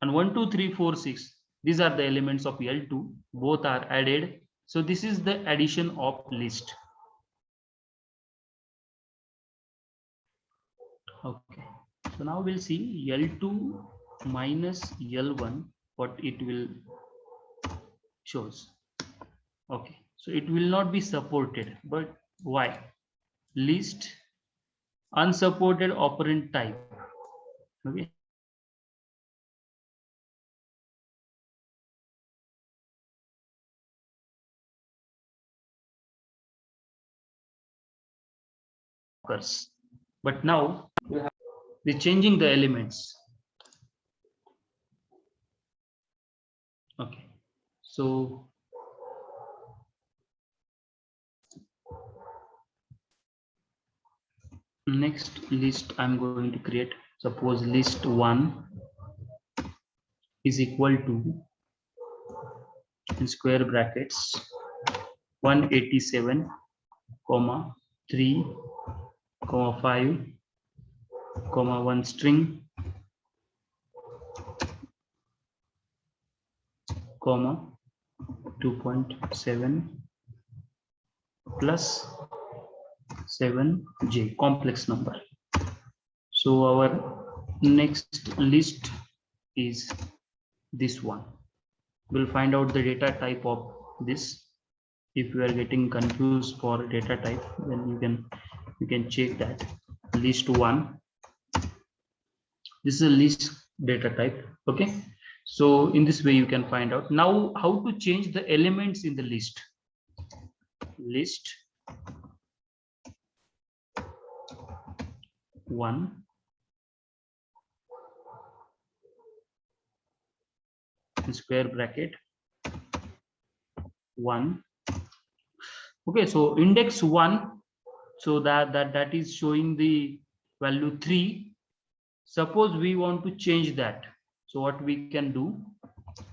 and 1, 2, 3, 4, 6. These are the elements of L2. Both are added. So this is the addition of list. Okay. So now we'll see L2 minus L1, what it will shows. Okay. So it will not be supported, but why? List unsupported operand type. Okay. But now we're changing the elements. Okay. So next list I'm going to create. Suppose list 1 is equal to, in square brackets, 187, 3, 5, 1 string, 2.7 plus 7j, complex number. So our next list is this one. We'll find out the data type of this. If you are getting confused for data type, then you can check that. List 1. This is a list data type. Okay. So in this way you can find out. Now how to change the elements in the list. List 1 in square bracket 1. Okay, so index 1, so that is showing the value 3. Suppose we want to change that. So what we can do,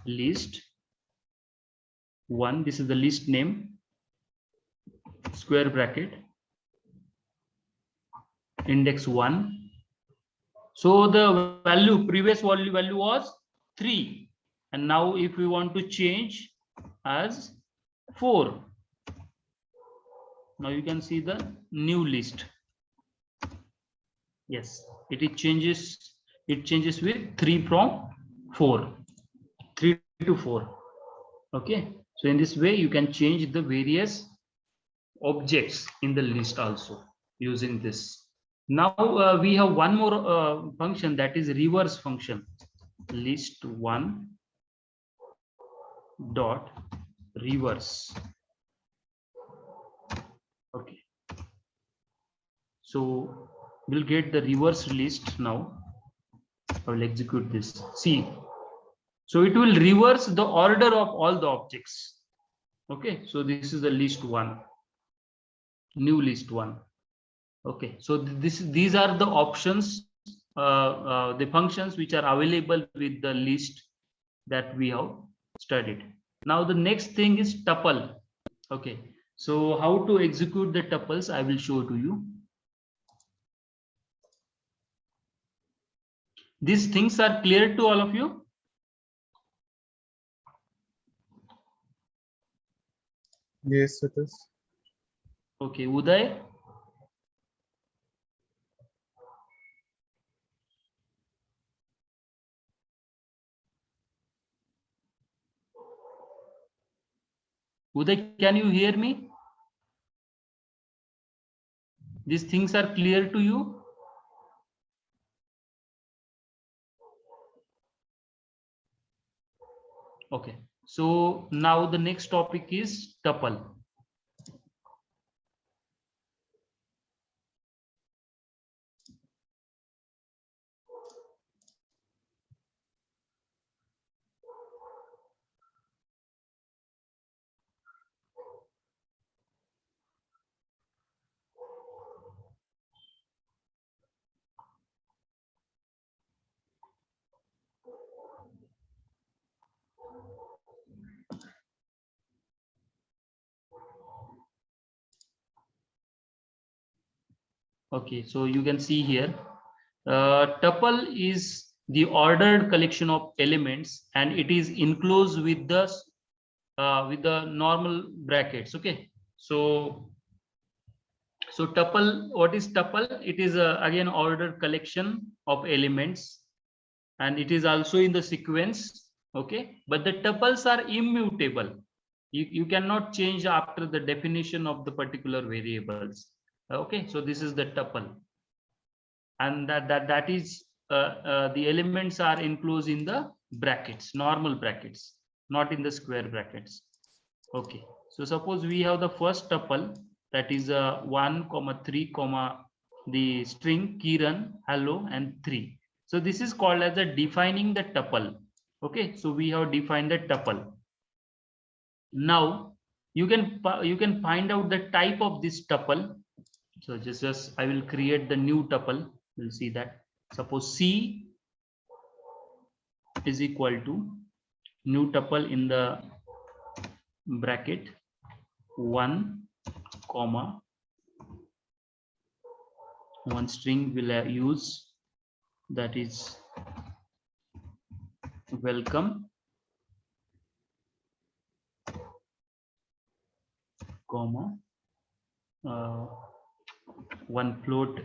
list 1, this is the list name, square bracket index 1. So the previous value was 3, and now if we want to change as 4, now you can see the new list. Yes, it changes with 3 from 4, 3 to 4. Okay, so in this way you can change the various objects in the list also using this. Now we have one more function, that is reverse function, list1 dot reverse. Okay, so we'll get the reverse list. Now I will execute this. See, so it will reverse the order of all the objects. Okay, so this is the list 1, new list 1. Okay, so these are the options, the functions which are available with the list that we have studied. Now the next thing is tuple. Okay, so how to execute the tuples I will show to you. These things are clear to all of you? Yes, it is. Okay, Uday. Uday, can you hear me? These things are clear to you? Okay, so now the next topic is tuple. Okay, so you can see here, tuple is the ordered collection of elements, and it is enclosed with the normal brackets. Okay, so tuple, what is tuple? It is again ordered collection of elements, and it is also in the sequence. Okay, but the tuples are immutable. You cannot change after the definition of the particular variables. Okay, so this is the tuple, and that is the elements are enclosed in the brackets, normal brackets, not in the square brackets. Okay, so suppose we have the first tuple, that is 1, 3, the string Kiran, hello, and 3. So this is called as a defining the tuple. Okay, so we have defined the tuple. Now you can find out the type of this tuple. So just I will create the new tuple. We'll see that. Suppose C is equal to new tuple in the bracket 1, one string will use, that is welcome, one float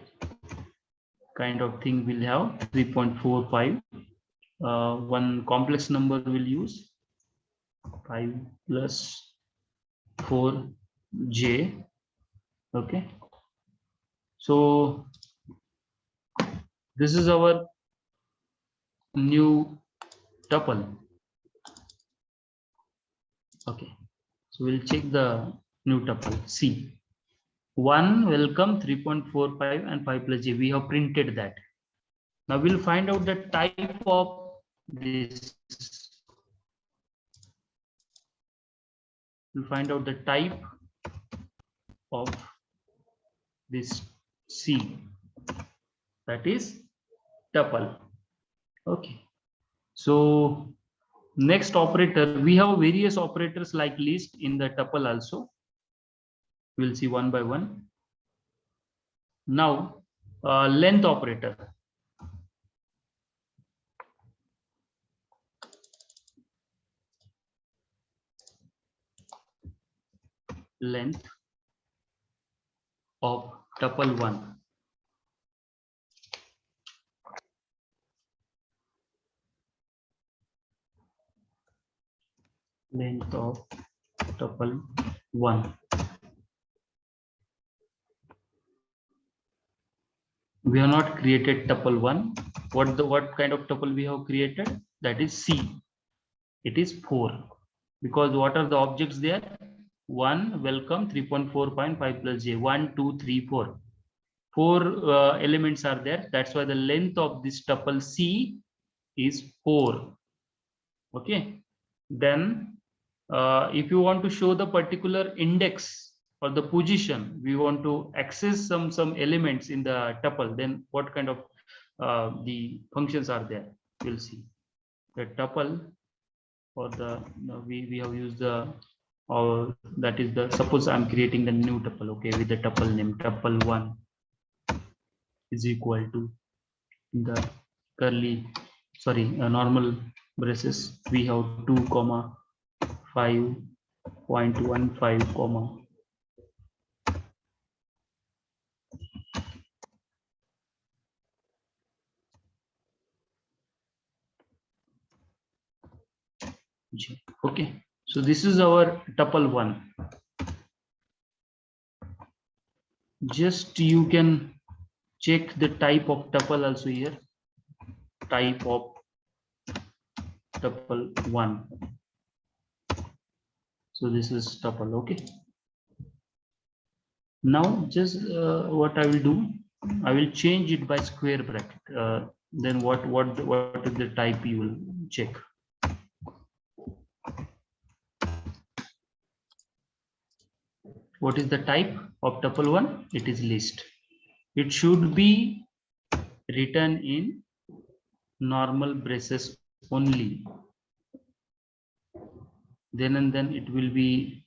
kind of thing will have 3.45. One complex number will use 5 plus 4j. Okay, so this is our new tuple. Okay, so we'll check the new tuple. C 1 welcome 3.45 and 5 plus j. We have printed that. Now we'll find out the type of this. We'll find out the type of this C, that is tuple. Okay, so next operator, we have various operators like list in the tuple also. We'll see one by one. Now length operator. Length of tuple 1. Length of tuple 1. We have not created tuple 1. What kind of tuple we have created? That is C. It is 4. Because what are the objects there? 1, welcome, 3.4.5 plus j, 1, 2, 3, 4. 4 elements are there. That's why the length of this tuple C is 4. Okay. Then if you want to show the particular index or the position, we want to access some elements in the tuple, then what kind of the functions are there? We'll see. The tuple, or the we have used the, or that is the, suppose I'm creating the new tuple, okay, with the tuple name tuple 1 is equal to the curly, sorry, normal braces, we have 2, 5.15, comma J. Okay, so this is our tuple 1. Just you can check the type of tuple also here. Type of tuple 1. So this is tuple. Okay. Now just what I will do, I will change it by square bracket. Then what is the type you will check. What is the type of tuple 1? It is list. It should be written in normal braces only. Then and then it will be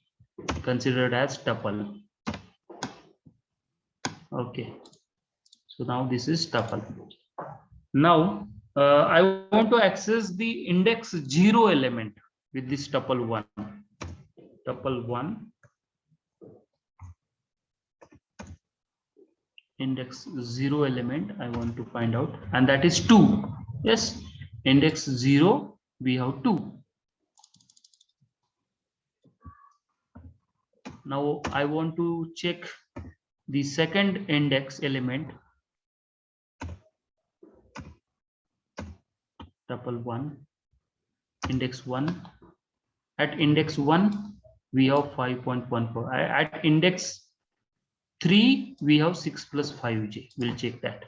considered as tuple. Okay. So now this is tuple. Now I want to access the index 0 element with this tuple 1. Tuple 1. Index 0 element I want to find out, and that is 2. Yes, index 0 we have 2. Now I want to check the second index element, tuple 1, index 1. At index 1 we have 5.14. At index 3 we have 6 plus 5j. We'll check that.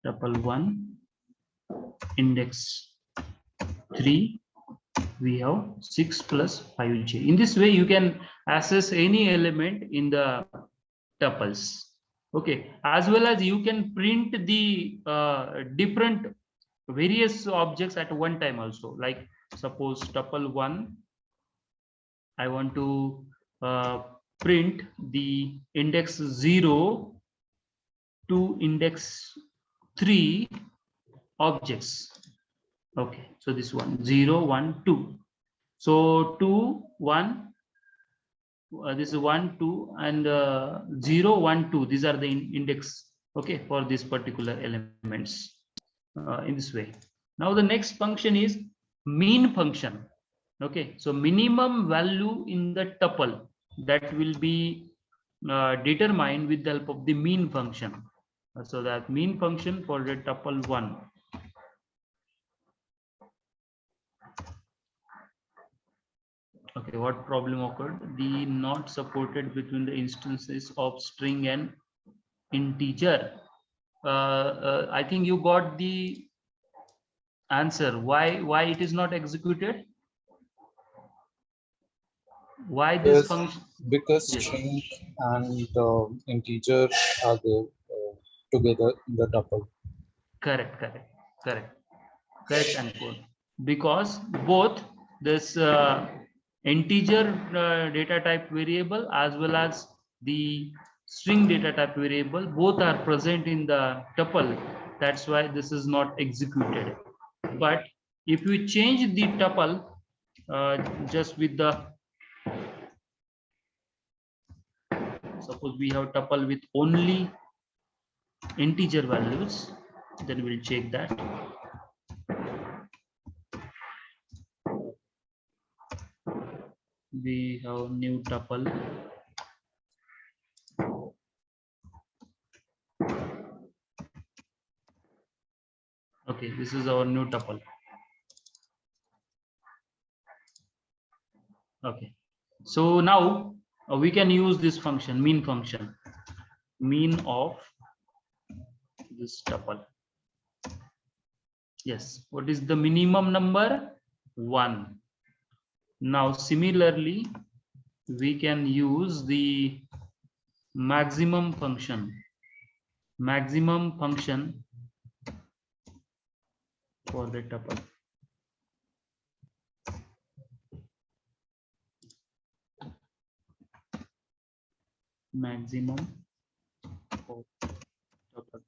Tuple 1, index 3 we have 6 plus 5j. In this way you can access any element in the tuples. Okay, as well as you can print the different various objects at one time also. Like suppose tuple 1, I want to print the index 0 to index 3 objects. Okay, so this one 0, 1, 2. So 2, 1, this is 1, 2, and 0, 1, 2. These are the index, okay, for this particular elements in this way. Now the next function is mean function. Okay, so minimum value in the tuple that will be determined with the help of the mean function. So that mean function for the tuple 1. Okay, what problem occurred? The not supported between the instances of string and integer. I think you got the answer. Why it is not executed? Why this Yes, function? because Yes. string and integer are there together in the tuple. Correct and quote. Because both this integer data type variable as well as the string data type variable, both are present in the tuple. That's why this is not executed. But if we change the tuple just with the, suppose we have tuple with only integer values, then we'll check that. We have new tuple. Okay, this is our new tuple. Okay, so now we can use this function, mean function, mean of this tuple. Yes, what is the minimum number? 1. Now similarly, we can use the maximum function for the tuple. Maximum of tuple.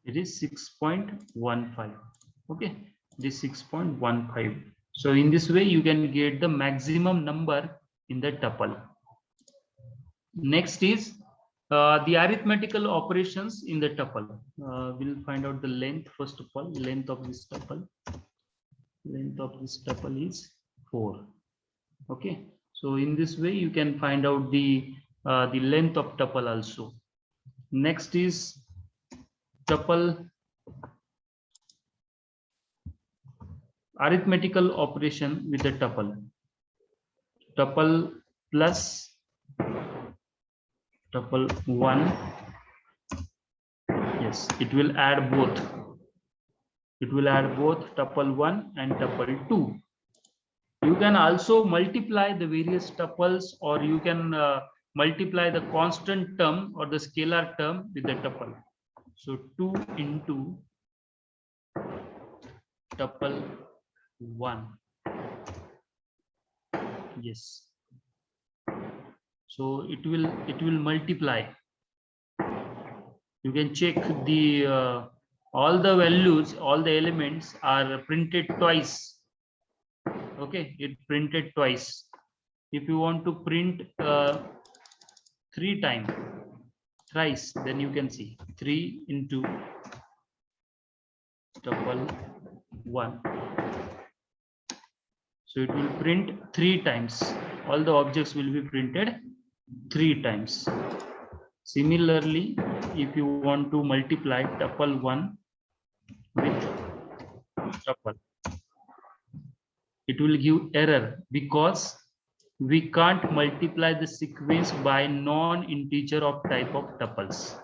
It is 6.15. Okay, it is 6.15. So in this way, you can get the maximum number in the tuple. Next is the arithmetical operations in the tuple. We'll find out the length first of all. Length of this tuple. Length of this tuple is 4. Okay, so in this way you can find out the length of tuple also. Next is tuple arithmetical operation with the tuple. Tuple plus tuple 1. Yes, it will add both. It will add both tuple 1 and tuple 2. You can also multiply the various tuples, or you can multiply the constant term or the scalar term with the tuple. So 2 into tuple 1. Yes. So it will multiply. You can check the all the values, all the elements are printed twice. Okay, it printed twice. If you want to print 3 times, thrice, then you can see 3 into tuple 1. So it will print 3 times. All the objects will be printed 3 times. Similarly, if you want to multiply tuple 1 with tuple, it will give error because we can't multiply the sequence by non-integer of type of tuples,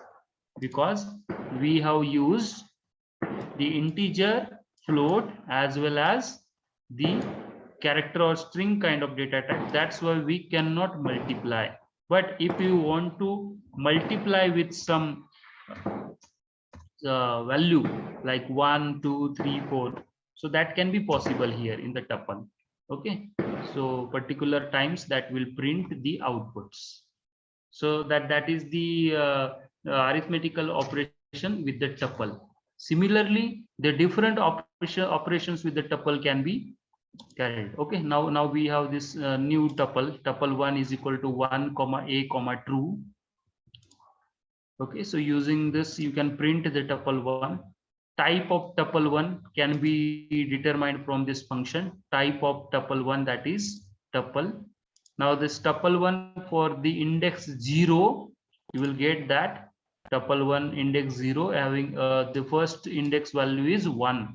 because we have used the integer, float, as well as the character or string kind of data type. That's why we cannot multiply. But if you want to multiply with some value like 1, 2, 3, 4, so that can be possible here in the tuple. Okay, so particular times that will print the outputs. So that is the arithmetical operation with the tuple. Similarly, the different operations with the tuple can be carried. Okay, now we have this new tuple. Tuple 1 is equal to 1, a, true. Okay, so using this you can print the tuple 1. Type of tuple 1 can be determined from this function. Type of tuple 1, that is tuple. Now this tuple 1 for the index 0, you will get that tuple 1 index 0 having the first index value is 1,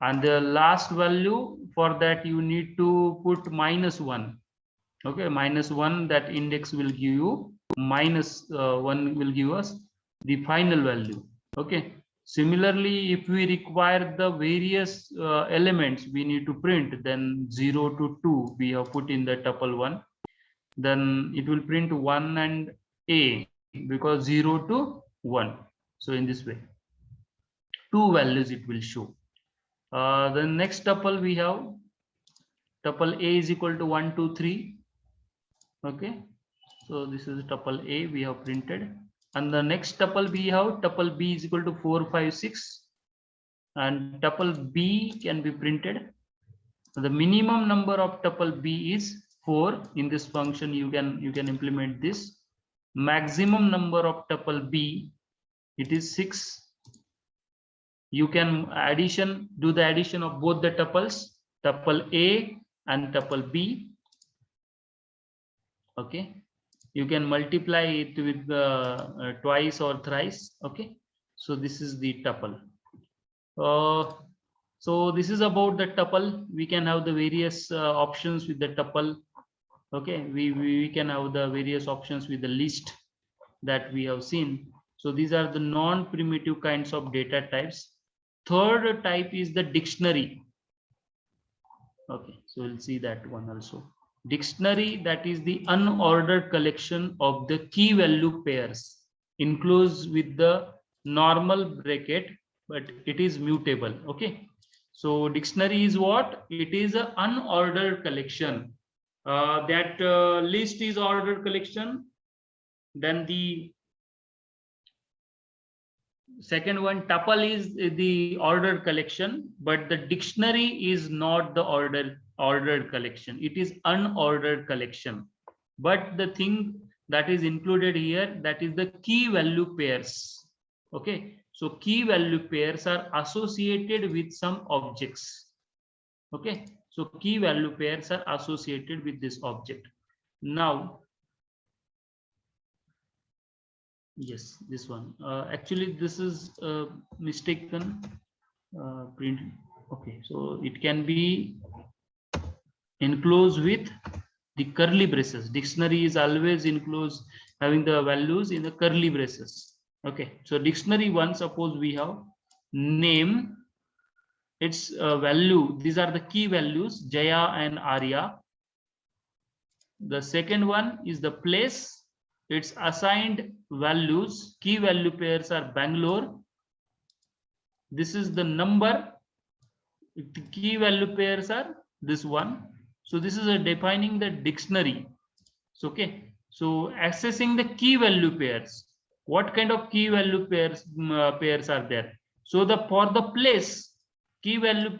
and the last value for that you need to put -1. Okay, -1, that index will give you -1 will give us the final value. Okay, similarly, if we require the various elements we need to print, then 0 to 2 we have put in the tuple 1, then it will print 1 and a, because 0 to 1. So in this way 2 values it will show. The next tuple we have tuple a is equal to 1, 2, 3. Okay, So this is tuple A we have printed, and the next tuple we have tuple B is equal to 4, 5, 6, and tuple B can be printed. So the minimum number of tuple B is 4. In this function you can implement this. Maximum number of tuple B, it is 6. You can do the addition of both the tuples, tuple A and tuple B. Okay, you can multiply it with twice or thrice. Okay, so this is the tuple. So this is about the tuple. We can have the various options with the tuple. Okay, we can have the various options with the list that we have seen. So these are the non-primitive kinds of data types. Third type is the dictionary. Okay, so we'll see that one also. Dictionary, that is the unordered collection of the key value pairs, enclosed with the normal bracket, but it is mutable. Okay, so dictionary is what? It is an unordered collection. That list is ordered collection. Then the second one, tuple, is the ordered collection, but the dictionary is not the ordered collection. It is unordered collection. But the thing that is included here, that is the key value pairs. Okay, so key value pairs are associated with some objects. Okay, so key value pairs are associated with this object. Now, yes, this one. Actually, this is mistaken print. Okay, so it can be enclosed with the curly braces. Dictionary is always enclosed, having the values in the curly braces. Okay, so dictionary one, suppose we have name, its value. These are the key values, Jaya and Arya. The second one is the place. Its assigned values, key value pairs are Bangalore. This is the number. The key value pairs are this one. So this is a defining the dictionary. So, okay. So accessing the key value pairs. What kind of key value pairs are there? So for the place, key value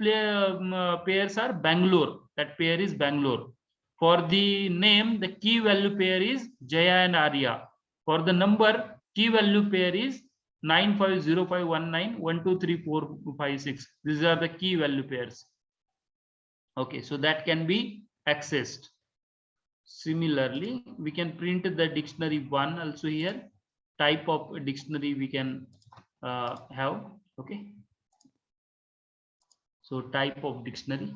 pairs are Bangalore. That pair is Bangalore. For the name, the key value pair is Jaya and Arya. For the number, key value pair is 950519123456. These are the key value pairs. Okay, so that can be accessed. Similarly, we can print the dictionary one also here. Type of dictionary we can have. Okay, so type of dictionary.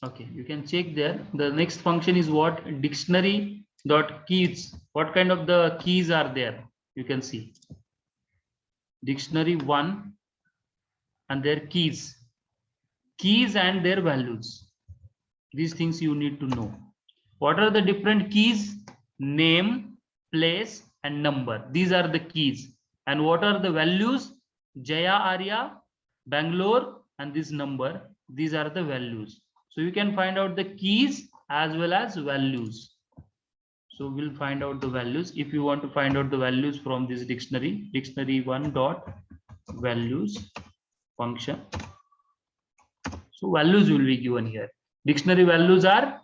Okay, you can check there. The next function is what? Dictionary dot keys. What kind of the keys are there? You can see dictionary one and their keys and their values. These things you need to know. What are the different keys? Name, place, and number. These are the keys. And what are the values? Jaya, Arya, Bangalore, and this number. These are the values. So you can find out the keys as well as values. So we'll find out the values. If you want to find out the values from this dictionary, dictionary one dot values function. So values will be given here. Dictionary values are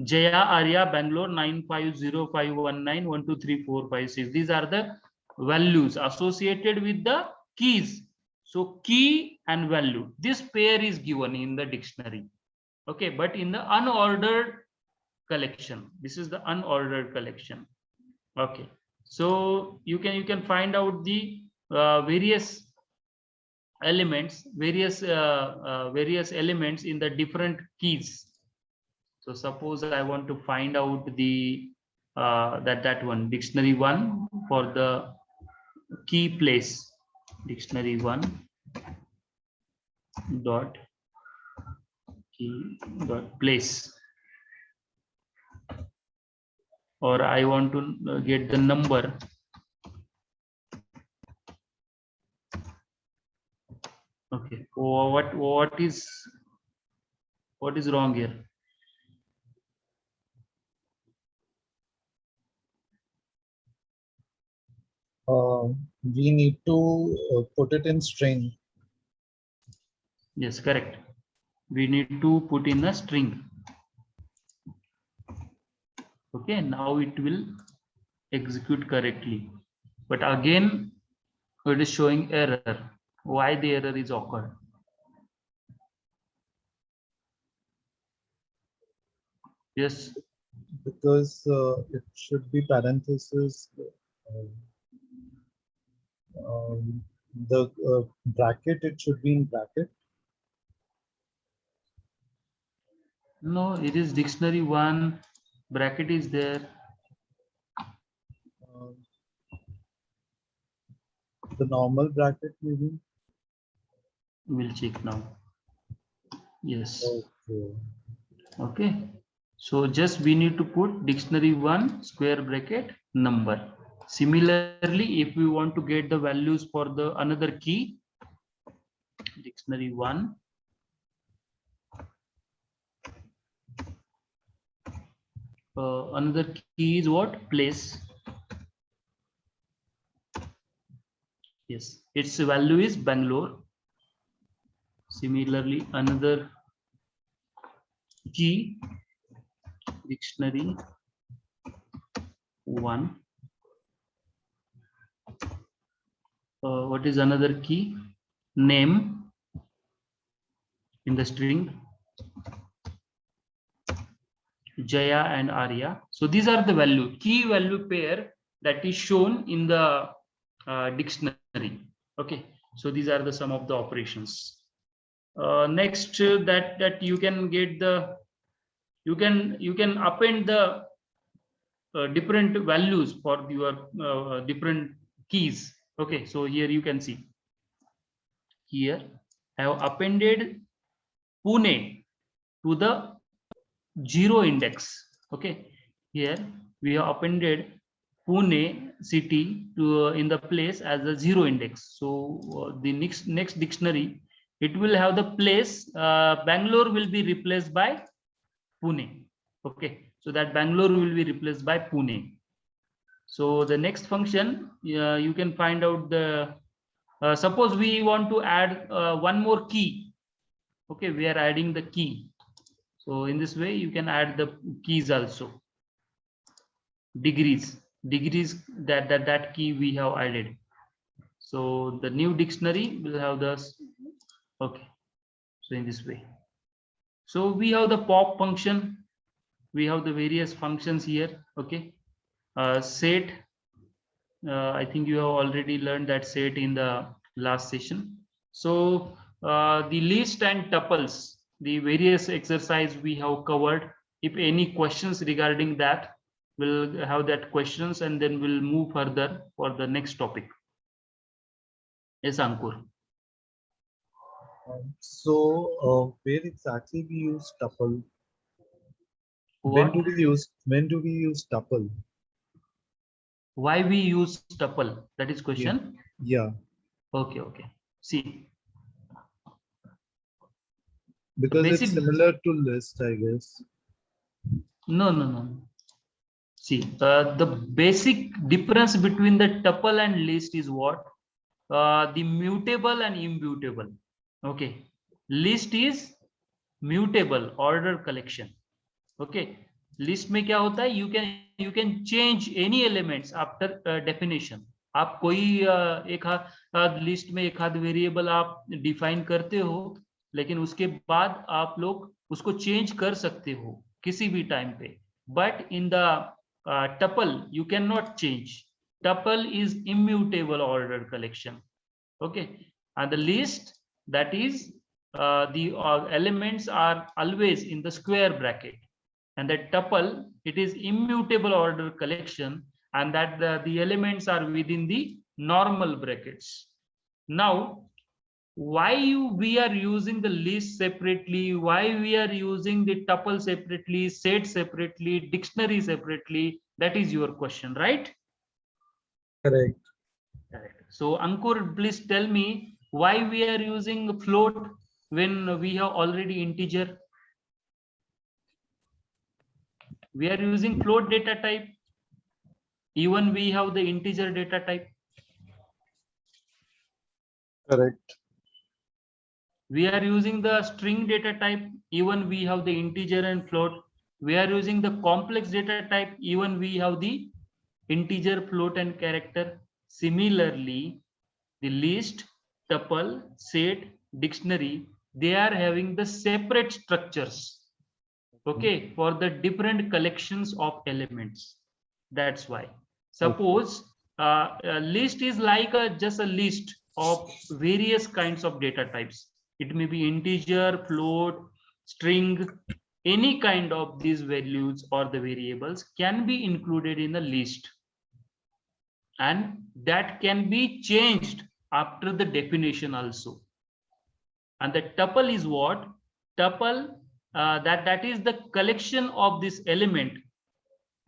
Jaya, Arya, Bangalore 950519123456. These are the values associated with the keys. So key and value. This pair is given in the dictionary. Okay, but in the unordered collection, this is the unordered collection. Okay, so you can find out the various elements, various elements in the different keys. So suppose I want to find out the that one dictionary one for the key place, dictionary one dot key dot place, or I want to get the number. Okay. What is wrong here? We need to put it in string. Yes, correct. We need to put in a string. Okay, now it will execute correctly. But again, it is showing error. Why the error is occurred? Yes, Because it should be parenthesis. The bracket, it should be in bracket. no, it is dictionary one, bracket is there. The normal bracket maybe. We'll check now. Yes. Okay. Okay. So just we need to put dictionary one square bracket number. Similarly, if we want to get the values for the another key, dictionary one another key is what? Place. Yes, its value is Bangalore. Similarly, another key, dictionary one. What is another key? Name in the string, Jaya and Arya. So these are the value, key value pair that is shown in the dictionary. Okay, so these are the some of the operations. Next, that you can get the you can append the different values for your different keys. Okay, so here you can see here I have appended Pune to the 0 index. Okay, here we have appended Pune city to in the place as a 0 index. So the next dictionary, it will have the place Bangalore will be replaced by Pune. Okay, so that Bangalore will be replaced by Pune. So the next function, you can find out the suppose we want to add one more key. Okay, we are adding the key. So in this way, you can add the keys also. Degrees that key we have added. So the new dictionary will have this. Okay, so in this way. So we have the pop function. We have the various functions here. Okay, set. I think you have already learned that set in the last session. So the list and tuples, the various exercise we have covered. If any questions regarding that, we'll have that questions and then we'll move further for the next topic. Yes, Ankur. Where exactly we use tuple? What? When do we use tuple? Why we use tuple? That is question. Yeah. Okay. See. Because it's similar to list, I guess. No. See, the basic difference between the tuple and list is what? The mutable and immutable. Okay, list is mutable order collection. Okay, list में क्या होता है? You can change any elements after definition. आप कोई एक list में एक आध वेरिएबल आप डिफाइन करते हो, लेकिन उसके बाद आप लोग उसको चेंज कर सकते हो किसी भी टाइम पे. But in the tuple you cannot change. Tuple is immutable order collection. Okay, and the list, that is the elements are always in the square bracket, and the tuple, it is immutable order collection, and that the elements are within the normal brackets. Now, why we are using the list separately, why we are using the tuple separately, set separately, dictionary separately, that is your question, right? Correct. So Ankur, please tell me, Why we are using float when we have already integer? We are using float data type even we have the integer data type. Correct. We are using the string data type even we have the integer and float. We are using the complex data type even we have the integer, float and character. Similarly, the list, tuple, set, dictionary, they are having the separate structures, okay, for the different collections of elements. That's why. Suppose a list is like just a list of various kinds of data types. It may be integer, float, string, any kind of these values or the variables can be included in the list, and that can be changed after the definition also. And the tuple is what? Tuple, that is the collection of this element,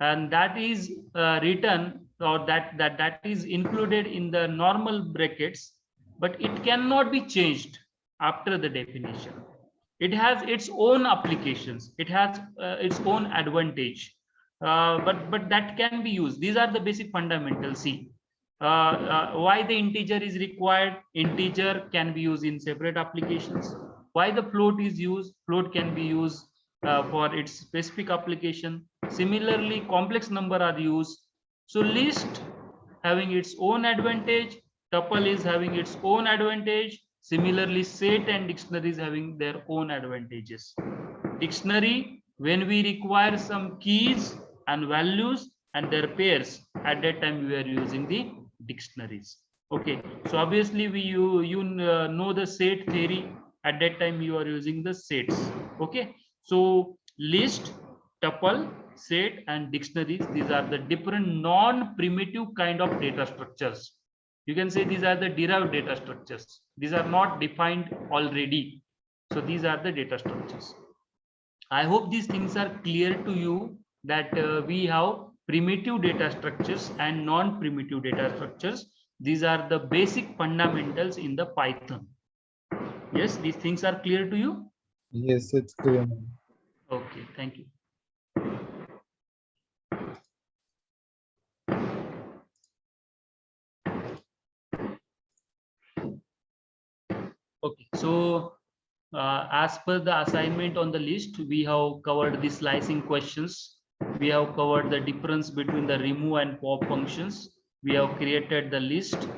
and that is written, or that is included in the normal brackets, but it cannot be changed after the definition. It has its own applications, it has its own advantage, but that can be used. These are the basic fundamentals. See, why the integer is required? Integer can be used in separate applications. Why the float is used? Float can be used for its specific application. Similarly, complex number are used. So list having its own advantage, tuple is having its own advantage. Similarly, set and dictionary is having their own advantages. Dictionary, when we require some keys and values and their pairs, at that time we are using the dictionaries. Okay, so obviously you know the set theory. At that time you are using the sets. Okay, so list, tuple, set and dictionaries, these are the different non-primitive kind of data structures. You can say these are the derived data structures. These are not defined already. So these are the data structures. I hope these things are clear to you, that we have primitive data structures and non-primitive data structures. These are the basic fundamentals in the Python. Yes, these things are clear to you? Yes, it's clear now. Okay, thank you. Okay, so as per the assignment on the list, we have covered the slicing questions. We have covered the difference between the remove and pop functions. We have created the list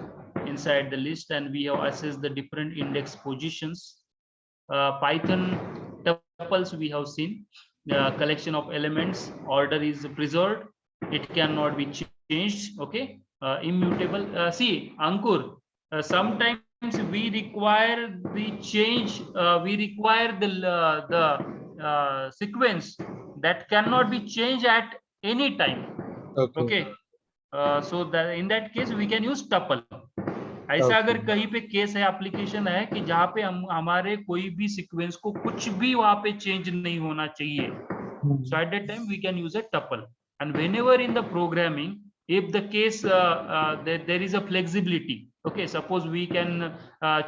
inside the list, and we have assessed the different index positions. Python tuples we have seen. The collection of elements, order is preserved. It cannot be changed. Okay, immutable. See, Ankur, sometimes we require the change. We require the sequence that cannot be changed at any time. Okay. Okay, so that in that case we can use tuple. ऐसा अगर कहीं पे case है, application है कि जहां पे हम हमारे कोई भी सीक्वेंस को कुछ भी वहां पे चेंज नहीं होना चाहिए, so at that time we can use a tuple. And whenever in the programming, if the case there is a flexibility, okay, suppose we can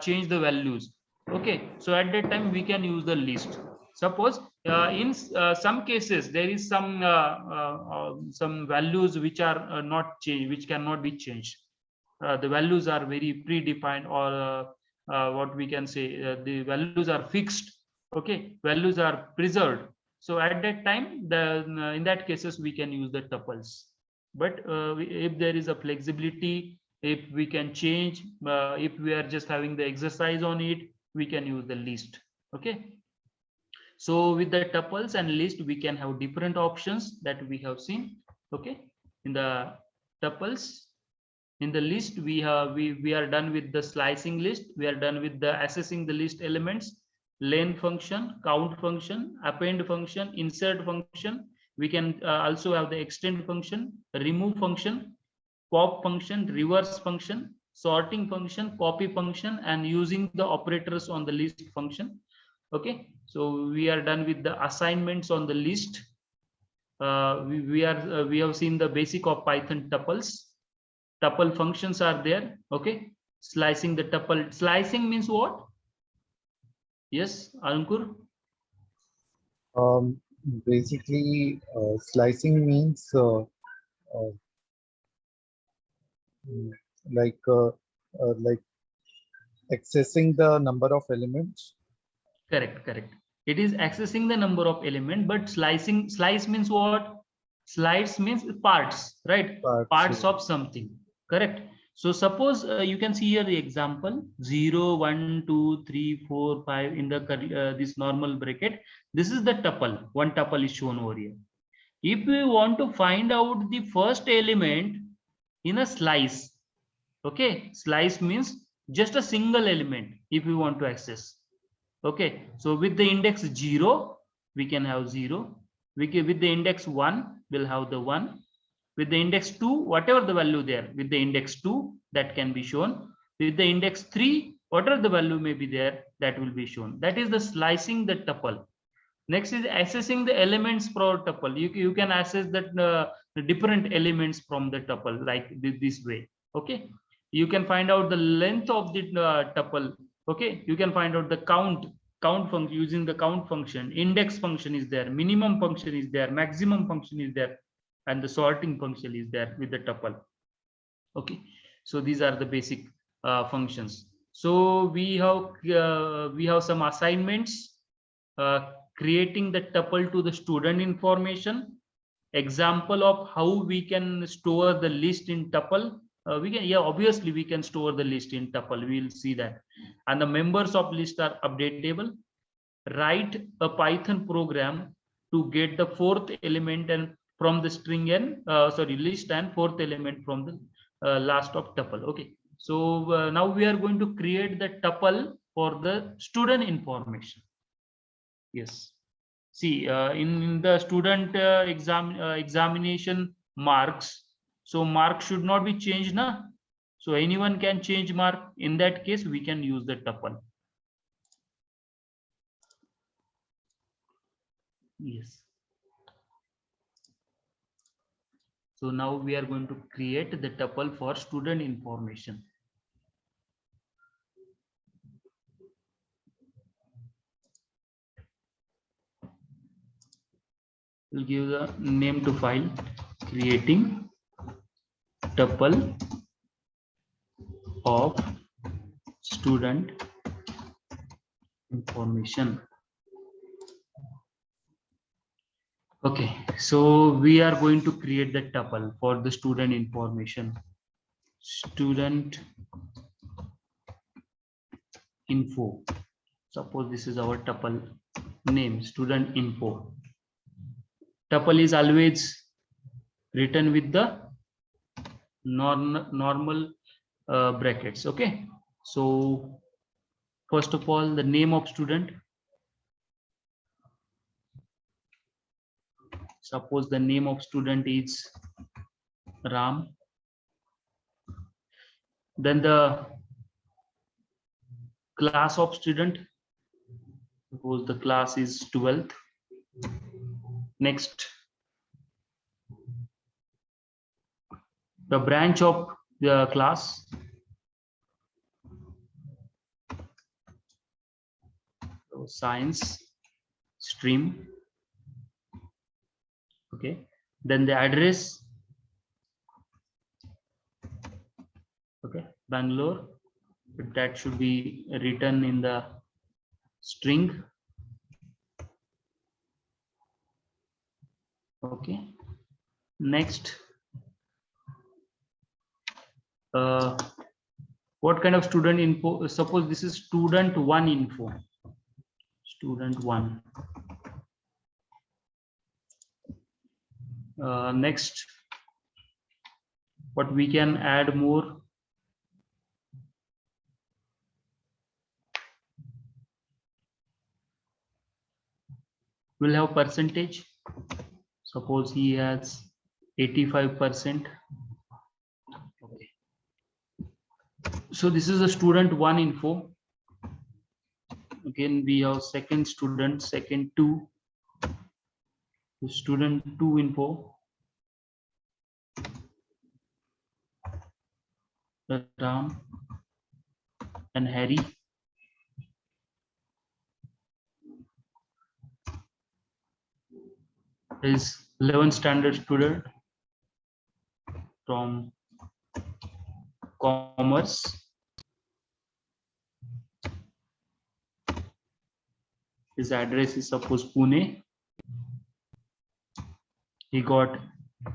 change the values, okay, so at that time we can use the list. Suppose in some cases there is some values which are not changed, which cannot be changed. The values are very predefined, or what we can say, the values are fixed. Okay, values are preserved. So at that time, in that cases we can use the tuples. But if there is a flexibility, if we can change, if we are just having the exercise on it, we can use the list. Okay, so with the tuples and list, we can have different options that we have seen. Okay, in the tuples, in the list, we are done with the slicing list. We are done with the assessing the list elements, len function, count function, append function, insert function. We can also have the extend function, remove function, pop function, reverse function, sorting function, copy function, and using the operators on the list function. Okay, so we are done with the assignments on the list. We have seen the basic of Python tuples. Tuple functions are there. Okay, slicing the tuple. Slicing means what? Yes, Ankur. Basically, slicing means mm, like like accessing the number of elements. Correct, correct. It is accessing the number of element, but slice means what? Slice means parts, right? Parts of something, correct? So suppose you can see here the example 0, 1, 2, 3, 4, 5 in the this normal bracket. This is the tuple. One tuple is shown over here. If we want to find out the first element in a slice, okay, slice means just a single element if we want to access. Okay, so with the index 0, we can have 0. With the index 1, we'll have the 1. With the index 2, whatever the value there, with the index 2, that can be shown. With the index 3, whatever the value may be there, that will be shown. That is the slicing the tuple. Next is accessing the elements per tuple. You can access that the different elements from the tuple like this way. Okay, you can find out the length of the tuple. Okay, you can find out the count function using the count function. Index function is there, minimum function is there, maximum function is there, and the sorting function is there with the tuple. Okay, so these are the basic functions. So we have some assignments. Creating the tuple to the student information, example of how we can store the list in tuple. We can, yeah, obviously we can store the list in tuple, we'll see that. And the members of list are updatable. Write a Python program to get the fourth element and from the string and list and fourth element from the last of tuple. Okay, so now we are going to create the tuple for the student information. Yes, see in the student examination marks, so mark should not be changed, na? So anyone can change mark. In that case, we can use the tuple. Yes. So now we are going to create the tuple for student information. We'll give the name to file, creating tuple of student information. Okay, so we are going to create the tuple for the student information. Student info. Suppose this is our tuple name, student info. Tuple is always written with the normal brackets. Okay, so first of all, the name of student. Suppose the name of student is Ram. Then the class of student. Suppose the class is 12th. Next, the branch of the class. So science stream. Okay, then the address. Okay, Bangalore, but that should be written in the string. Okay, next, what kind of student info? Suppose this is student 1 info. Student 1. Next, what we can add more? We'll have percentage. Suppose he has 85%. Okay. So this is a student 1 info. Again, we have second student, second 2. Student 2 info. Ram. and Harry. Is 11th standard student from commerce. His address is suppose Pune. He got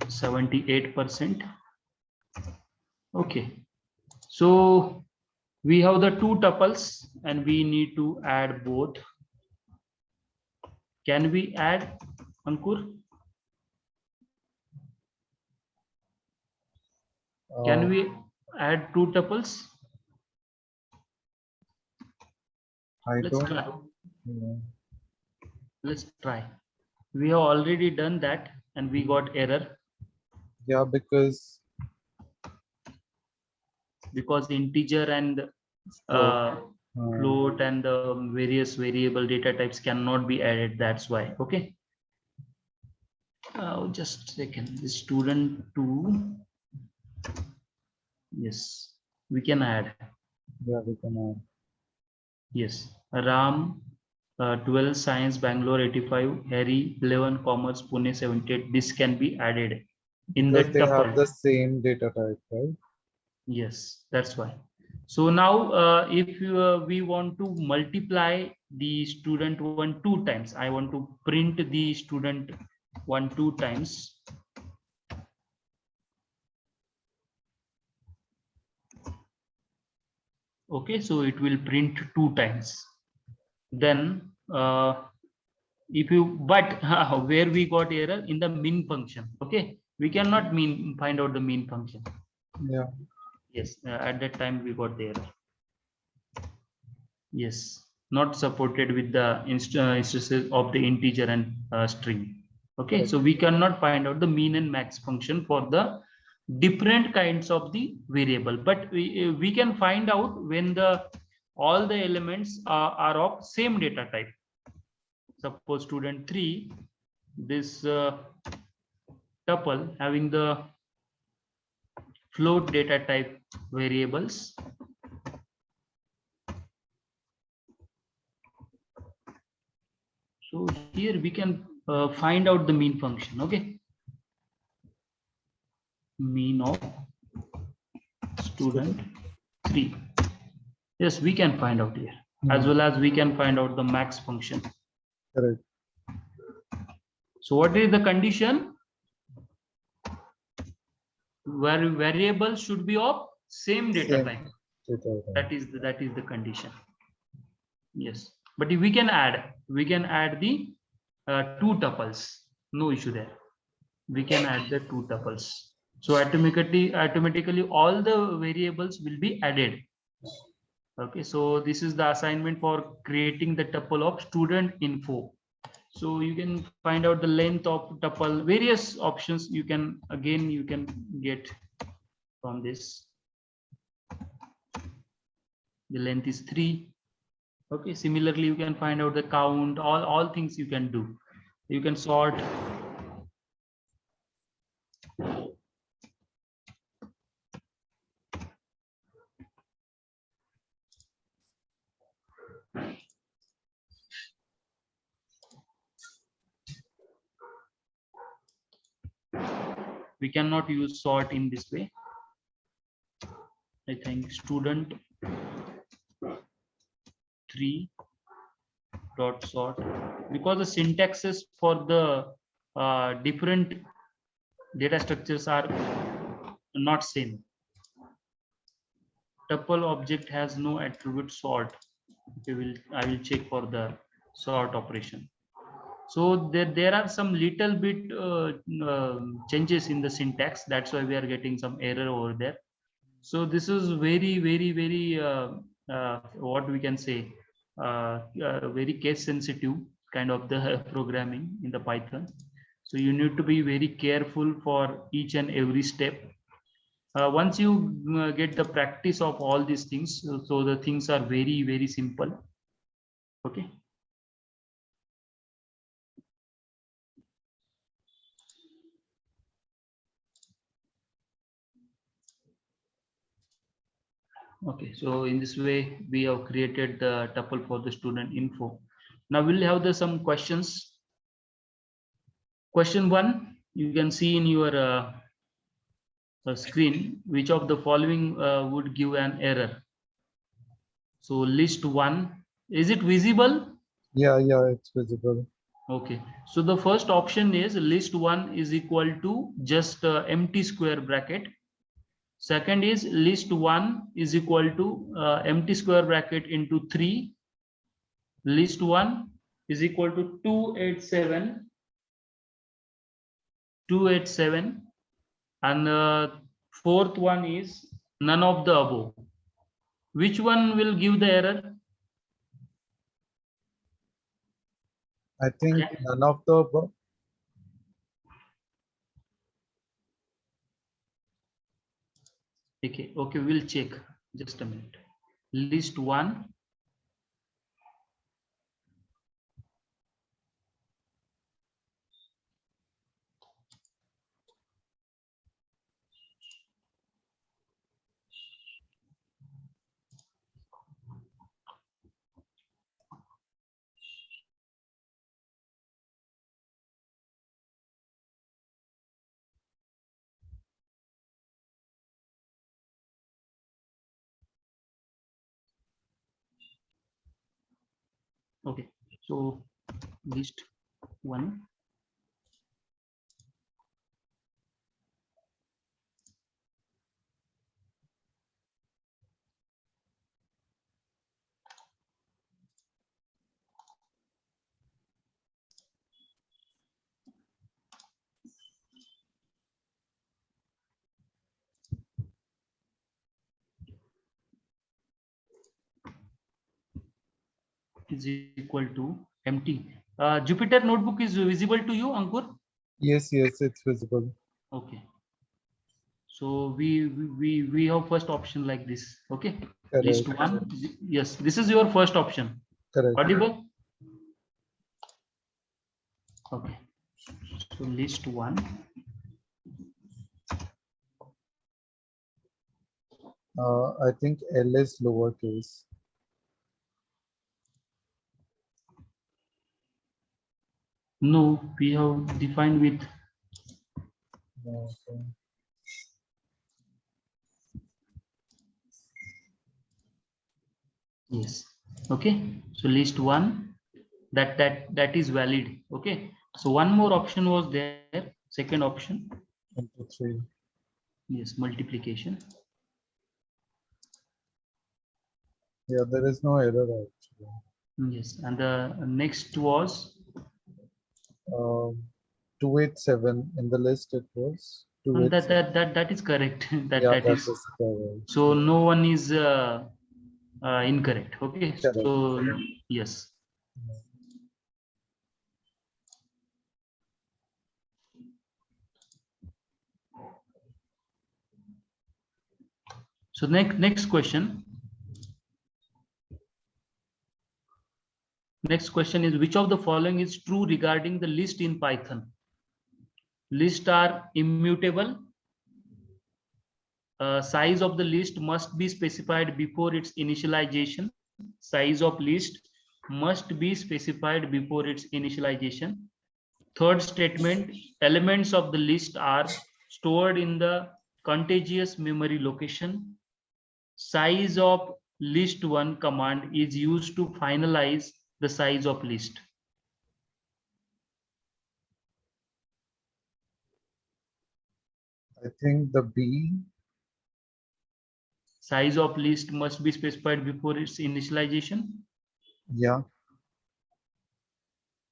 78%. Okay, so we have the two tuples and we need to add both. Can we add, Ankur? Can we add two tuples? Let's try. Let's try. We have already done that and we got error Yeah, because integer and float and various variable data types cannot be added. That's why. Okay. Just a second. The student 2. Yes, we can add. yeah, we can add. Yes, Ram 12 science Bangalore 85, Harry 11 commerce Pune 78. This can be added in the Because they have the tuple. same data type, right? Yes, that's why. So now if we want to multiply the student 1 2 times, I want to print the student 1 2 times. Okay, so it will print 2 times. Then if you, but where we got error in the min function. Okay, we cannot find out the min function. Yeah. Yes, at that time we got the error. Yes, not supported with the instances of the integer and string. Okay, so we cannot find out the mean and max function for the different kinds of the variable, but we can find out when the all the elements are of same data type. Suppose student 3, this tuple having the float data type variables. So here we can find out the mean function. Okay, mean of student 3. Yes, we can find out here, as well as we can find out the max function. Correct. So what is the condition? Where variables should be of same data type. That is the condition. Yes, but if we can add the 2 tuples. No issue there. We can add the 2 tuples. So automatically all the variables will be added. Okay, so this is the assignment for creating the tuple of student info. So you can find out the length of tuple, various options you can get from this. The length is 3. Okay, similarly you can find out the count, all things you can do. You can sort. We cannot use sort in this way. I think student 3 dot sort, because the syntaxes for the different data structures are not same. Tuple object has no attribute sort. I will check for the sort operation. So there are some little bit changes in the syntax. That's why we are getting some error over there. So this is very what we can say, very case sensitive kind of the programming in the Python. So you need to be very careful for each and every step. Once you get the practice of all these things, so the things are very simple. Okay. Okay, so in this way, we have created the tuple for the student info. Now we'll have some questions. Question 1, you can see in your screen, which of the following would give an error? So list 1, is it visible? Yeah, it's visible. Okay, so the first option is list 1 is equal to just empty square bracket. Second is list 1 is equal to empty square bracket into 3. List 1 is equal to 287, and fourth one is none of the above. Which one will give the error? I think none of the above. Okay, we'll check. Just a minute. List 1. Okay, so list 1. Is equal to empty. Jupyter notebook is visible to you, Ankur? Yes, it's visible. Okay. So we have first option like this. Okay. Correct. List 1. Yes, this is your first option. Correct. Audible? Okay. So list 1. I think L is lowercase. No, we have defined with Okay. yes. Okay. So list 1, that is valid. Okay. So one more option was there. Second option. Into 3. Yes, multiplication. Yeah, there is no error actually. Yes, and the next was 287 in the list. It was and 287. that is correct. that Yeah, that that is is correct. so no one is incorrect. Okay. Correct. So yes. So next question. Next question is, which of the following is true regarding the list in Python? Lists are immutable. Size of the list must be specified before its initialization. Size of list must be specified before its initialization. Third statement, elements of the list are stored in the contiguous memory location. Size of list 1 command is used to finalize the size of list. I think the B. Size of list must be specified before its initialization. Yeah.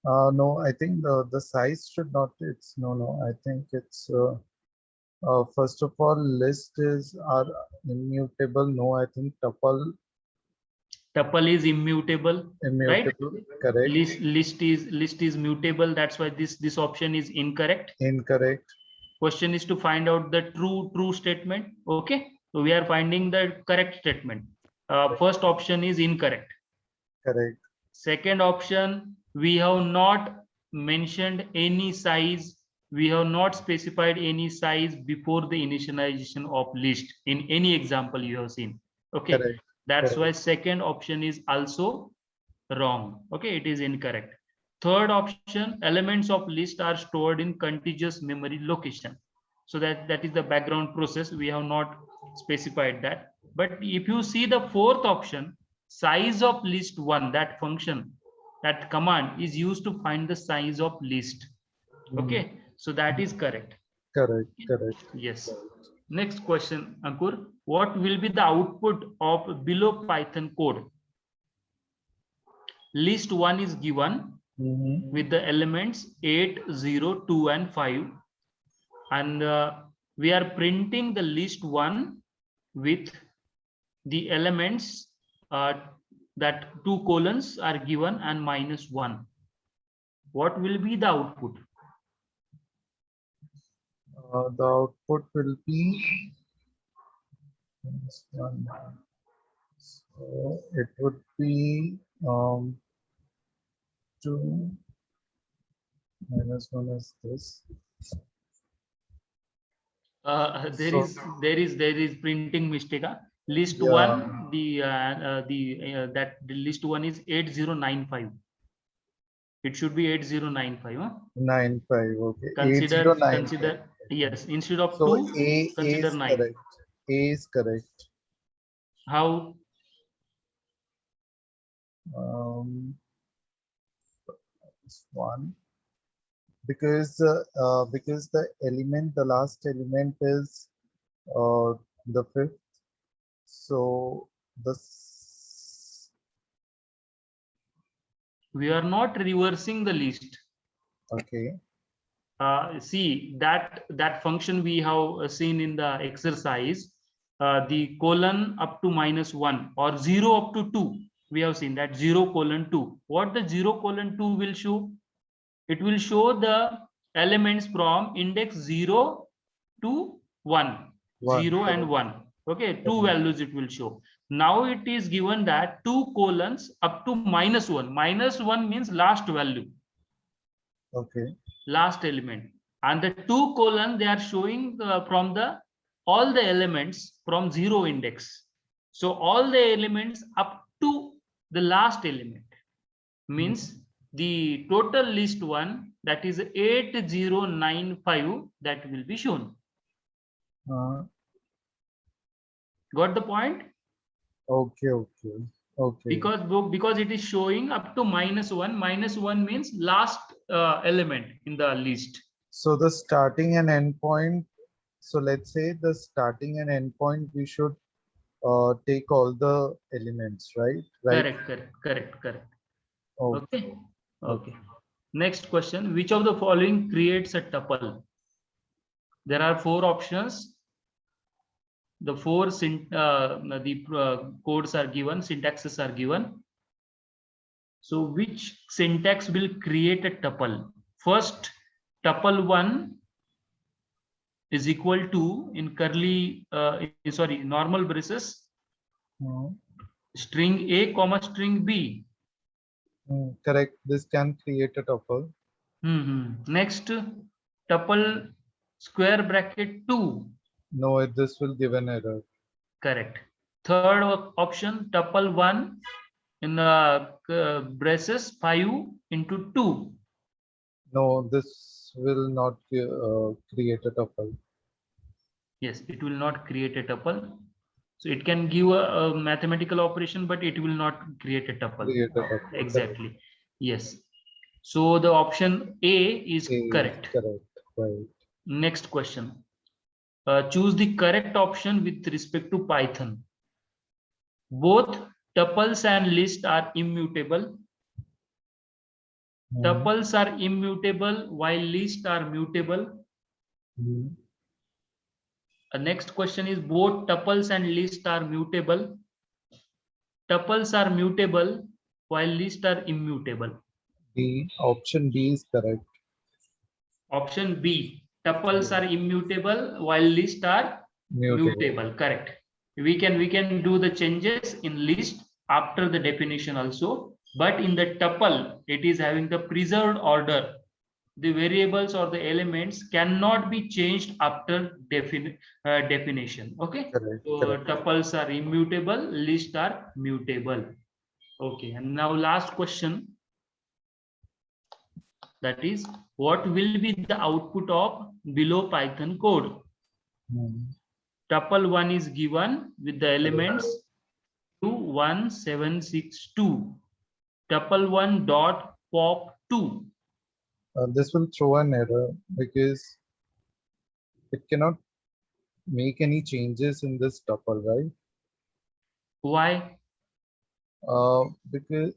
No, I think the size should not. It's no. I think it's first of all, list are immutable. No, I think tuple Tuple is immutable, right? immutable. Correct. List is mutable. That's why this option is incorrect. Incorrect. Question is to find out the true statement. Okay, so we are finding the correct statement. First option is incorrect. Correct. Second option, we have not mentioned any size. We have not specified any size before the initialization of list in any example you have seen. Okay, Correct. that's correct. why second option is also wrong. Okay, it is incorrect. Third option, elements of list are stored in contiguous memory location. So that is the background process. We have not specified that. But if you see the fourth option, size of list one, that function, that command is used to find the size of list. Okay, so that is correct. Correct. Correct. Yes. Next question, Ankur. What will be the output of below Python code? List one is given Mhm. with the elements 8, 0, 2, and 5. And we are printing the list one with the elements that 2 colons are given and -1. What will be the output? The output will be so it would be 2 -1 is this. There So- is printing mistake. List Yeah. one, that the list one is 8095. It should be 8095. 95. Okay. Consider 8095. yes, instead of So 2, A consider is 9. correct. A is correct. How? This one because the element, the last element is the fifth. So this We are not reversing the list. okay. See that function we have seen in the exercise, the colon up to -1 or 0 up to 2. We have seen that 0 colon 2. What the 0 colon 2 will show? It will show the elements from index 0 to 1, 0 and 1. Okay, two values it will show. Now it is given that 2 colons up to -1. -1 means last value. Okay. Last element, and the 2 colon they are showing from the all the elements from 0 index. So all the elements up to the last element means the total list one, that is 8095, that will be shown. Got the point? Okay. Okay. Okay. Because it is showing up to -1. -1 means last element in the list. So the starting and end point. So let's say the starting and end point, we should take all the elements, right? Correct. Okay. Okay. Next question. Which of the following creates a tuple? There are 4 options. The codes are given, syntaxes are given. So which syntax will create a tuple? First, tuple 1 is equal to, in curly, normal braces, string A comma string B. Correct. This can create a tuple. Next, tuple square bracket 2. No, this will give an error. Correct. Third option, tuple 1 in braces 5 into 2. No, this will not create a tuple. Yes, it will not create a tuple. So it can give a mathematical operation, but it will not create a tuple. Exactly. Yes. So the option A is correct. Correct. Right. Next question. Choose the correct option with respect to Python. Both tuples and lists are immutable. Tuples are immutable while lists are mutable. Next question is both tuples and lists are mutable. Tuples are mutable while lists are immutable. Option B is correct. Option B, tuples are immutable while lists are mutable. Correct. We can do the changes in list after the definition also, but in the tuple it is having the preserved order. the variables or the elements cannot be changed after definition. Okay. Correct. So Correct. tuples are immutable, lists are mutable. Okay. And now last question. That is, what will be the output of below Python code? Tuple 1 is given with the elements 21762. Tuple 1 dot pop 2. This will throw an error because it cannot make any changes in this tuple, right? Why? Because,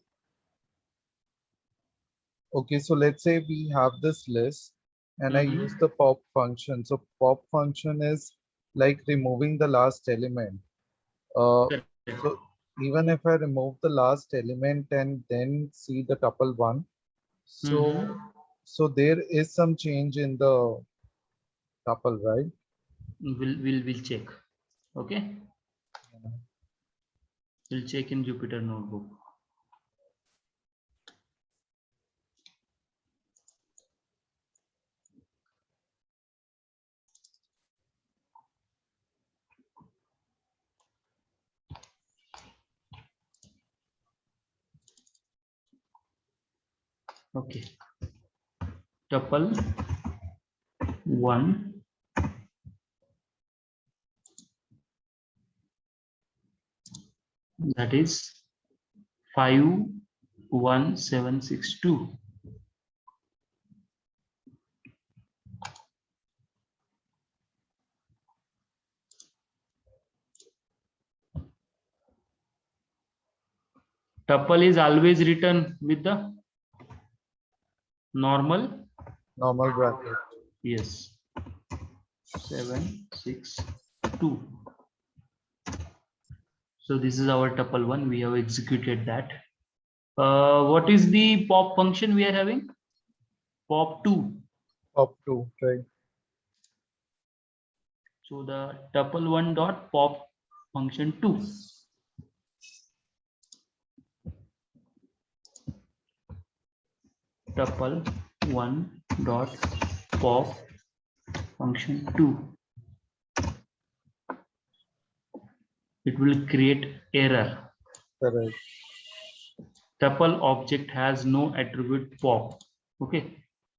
okay, so let's say we have this list and I use the pop function. So pop function is like removing the last element. So even if I remove the last element and then see the tuple 1, so there is some change in the tuple, right? We'll check. Okay. We'll check in Jupyter Notebook. Okay. Tuple 1 that is 51762. Tuple is always written with the normal bracket. Yes. 762. So this is our tuple 1. We have executed that. What is the pop function we are having? Pop 2. Pop 2, right? So the tuple 1 dot pop function 2. Tuple 1 dot pop function 2. It will create error. Correct. Tuple object has no attribute pop. Okay.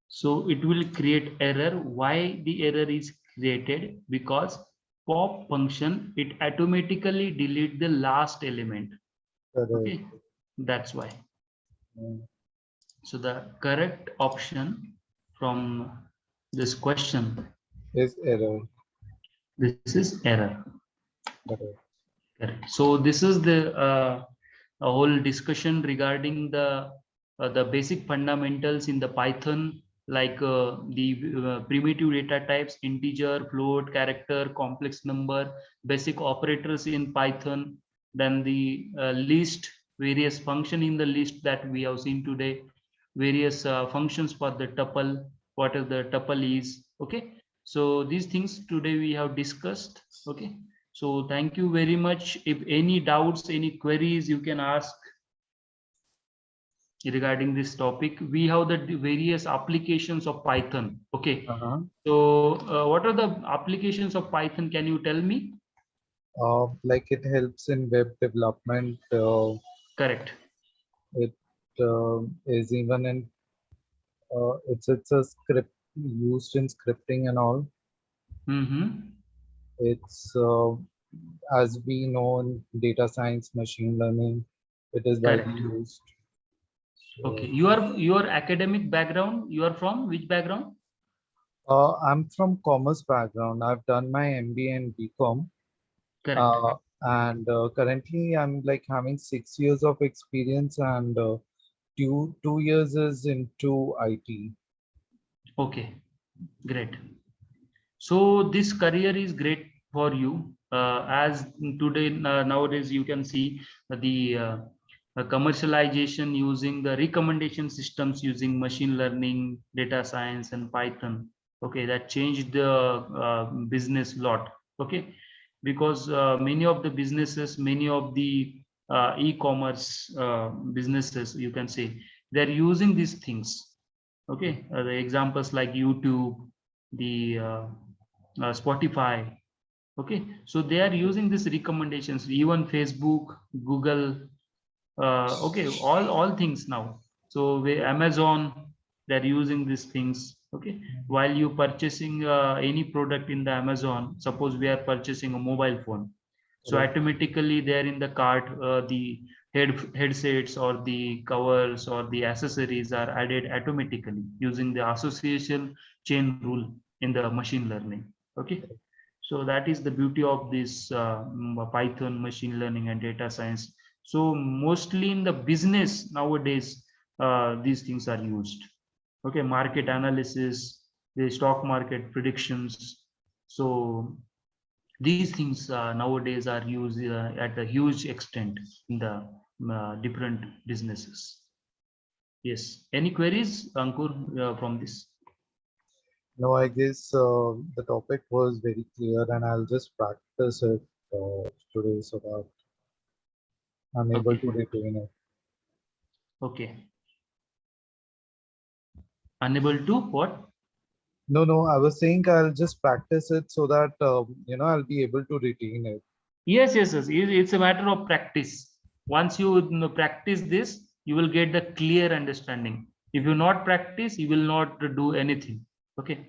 So it will create error. Why the error is created? Because pop function, it automatically delete the last element. Correct. Okay. That's why. So the correct option from this question is error. This is error. Correct. Correct. So this is the a whole discussion regarding the basic fundamentals in the Python, like the primitive data types, integer, float, character, complex number, basic operators in Python, then the list, various function in the list that we have seen today, various functions for the tuple, what is the tuple is. Okay. So these things today we have discussed. Okay. So thank you very much. If any doubts, any queries, you can ask regarding this topic. We have the various applications of Python. Okay. So what are the applications of Python? Can you tell me? Like it helps in web development. Correct. It is even in it's a script used in scripting and all. It's as we know in data science, machine learning, it is widely used. Okay, your academic background, you are from which background? I'm from commerce background. I've done my MBA and BCom. Correct. And currently I'm like having 6 years of experience, and 2 years is into IT. Okay, great. So this career is great for you, as today nowadays you can see the commercialization using the recommendation systems using machine learning, data science, and Python. Okay, that changed the business lot. Okay, because many of the businesses, many of the e-commerce businesses, you can say, they're using these things. Okay, the examples like YouTube, the Spotify. Okay, so they are using these recommendations, even Facebook, Google, okay, all things now. So Amazon, they're using these things. Okay, while you purchasing any product in the Amazon, suppose we are purchasing a mobile phone, so Right. automatically there in the cart, the headsets or the covers or the accessories are added automatically using the association chain rule in the machine learning. Okay, so that is the beauty of this Python, machine learning, and data science. So mostly in the business nowadays, these things are used. Okay, market analysis, the stock market predictions. So these things nowadays are used at a huge extent in the different businesses. Yes. Any queries, Ankur, from this? No, I guess the topic was very clear, and I'll just practice it today so that I'm able Okay. to retain it. Okay. Unable to what? No, no, I was saying I'll just practice it so that I'll be able to retain it. Yes, yes, yes. It's a matter of practice. Once you practice this, you will get the clear understanding. If you not practice, you will not do anything. Okay.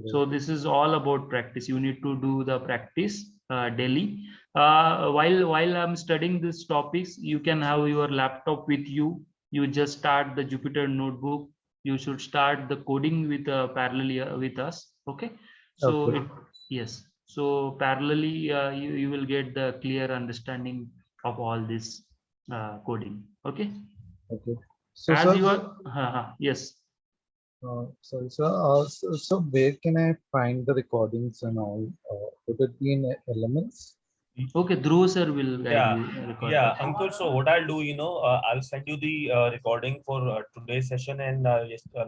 So this is all about practice. You need to do the practice daily. While I'm studying these topics, you can have your laptop with you. You just start the Jupyter notebook. You should start the coding with parallelly with us. Okay. So Okay. yes. So parallelly, you will get the clear understanding of all this coding. Okay. Okay. So, As sir, you are, yes. sorry, sir. So where can I find the recordings and all? Would it be in Elements? Okay, Dhruv sir will guide Yeah, you. Record. yeah, Ankur. So what I'll do, I'll send you the recording for today's session and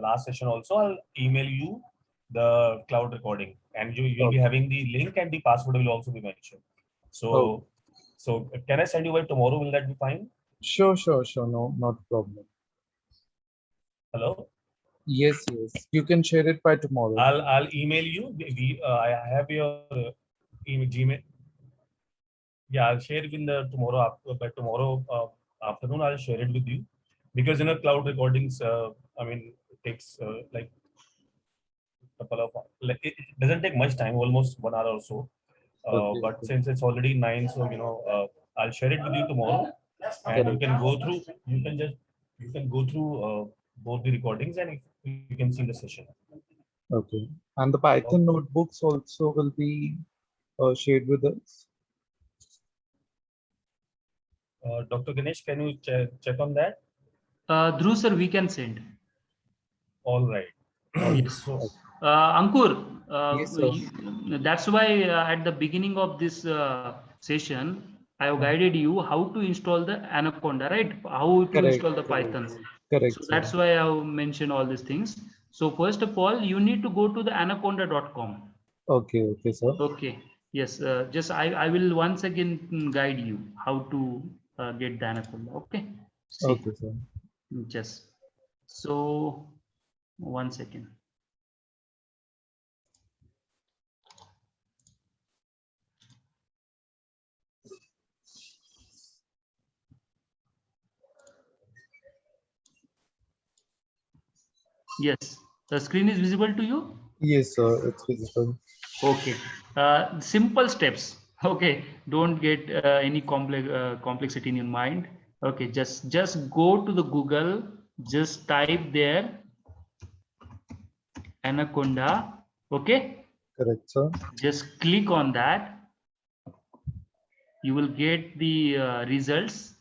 last session also. I'll email you the cloud recording, and you'll be Okay. having the link, and the password will also be mentioned. Okay. So can I send you by tomorrow? Will that be fine? Sure, sure, sure. No, not a problem. Hello. Yes, yes. You can share it by tomorrow. I'll email you. I have your email Gmail. Yeah, I'll share it in the by tomorrow afternoon. I'll share it with you because cloud recordings. I mean, it takes like couple of it doesn't take much time, almost 1 hour or so. Okay. But Okay. since it's already 9, so I'll share it with you tomorrow, and you Correct. can go through. You can go through both the recordings, and you can see the session. Okay. And the Python notebooks also will be shared with us. Dr. Ganesh, can you check on that? Dhruv sir, we can send. All right. Yes. So Ankur, Yes, sir. that's why at the beginning of this session, I have guided you how to install the Anaconda, right? How to Correct. install the Correct. Pythons. So Correct, sir. that's why I have mentioned all these things. So first of all, you need to go to the anaconda.com. Okay. Okay, sir. Okay. Yes. Just I will once again guide you how to get the Anaconda. Okay. See. Okay, sir. Just so 1 second. Yes, the screen is visible to you. Yes, sir. It's visible. Okay. Simple steps. Okay. Don't get any complexity in your mind. Okay. Just go to the Google. Just type there Anaconda. Okay. Correct, sir. Just click on that. You will get the results.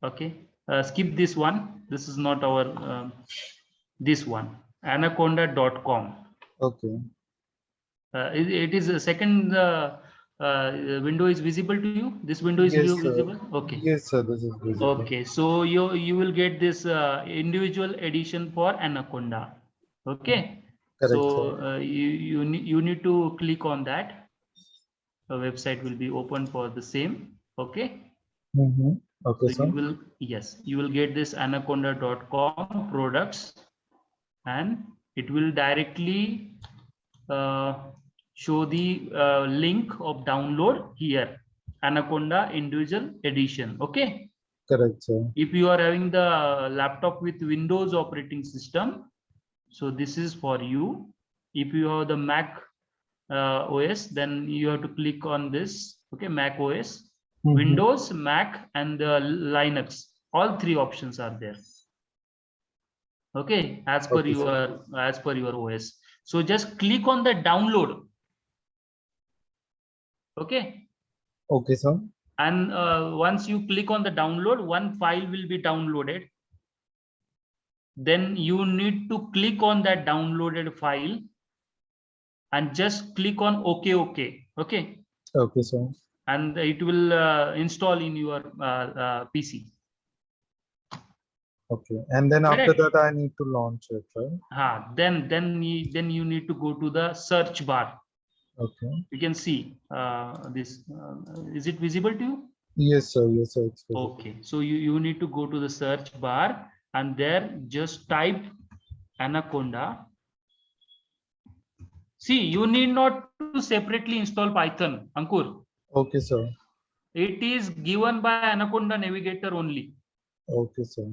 Okay. Skip this one. This is not our this one. Anaconda.com. Okay. It is a second window is visible to you. This window is Yes, sir. visible. Okay. Yes, sir. This is visible. Okay. So you will get this individual edition for Anaconda. Okay. Correct, sir. So you need to click on that. The website will be open for the same. Okay. Mm-hmm. Okay, So sir. you will get this anaconda.com products. and it will directly show the link of download here, Anaconda individual edition. Okay. Correct, sir. If you are having the laptop with Windows operating system, so this is for you. If you have the Mac OS, then you have to click on this. Okay, Mac OS, Windows, Mac, and Linux. All three options are there. Okay, as per Okay, your OS. So just click on the download. Okay. Okay, sir. And once you click on the download, one file will be downloaded. Then you need to click on that downloaded file and just click on OK. Okay. Okay, sir. And it will install in your PC. Okay. And then after Correct. that, I need to launch it, right? Then you need to go to the search bar. Okay. You can see this. Is it visible to you? Yes, sir. Yes, sir. It's visible. Okay. So you need to go to the search bar and there just type Anaconda. See, you need not to separately install Python, Ankur. Okay, sir. It is given by Anaconda Navigator only. Okay, sir.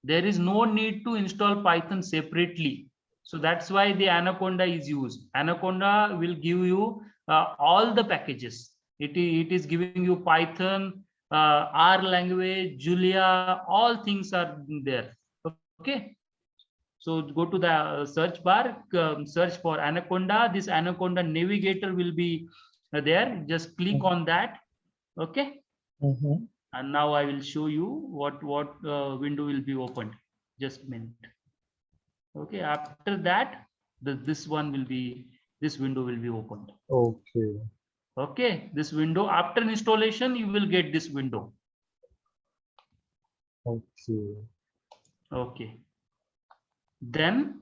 There is no need to install Python separately. So that's why the Anaconda is used. Anaconda will give you all the packages. It is giving you Python, R language, Julia, all things are there. Okay. So go to the search bar, search for Anaconda. This Anaconda Navigator will be there. Just click on that. Okay. And now I will show you what window will be opened. Just a minute. Okay. After that, this window will be opened. Okay. Okay. This window, after installation, you will get this window. Okay. Okay. Then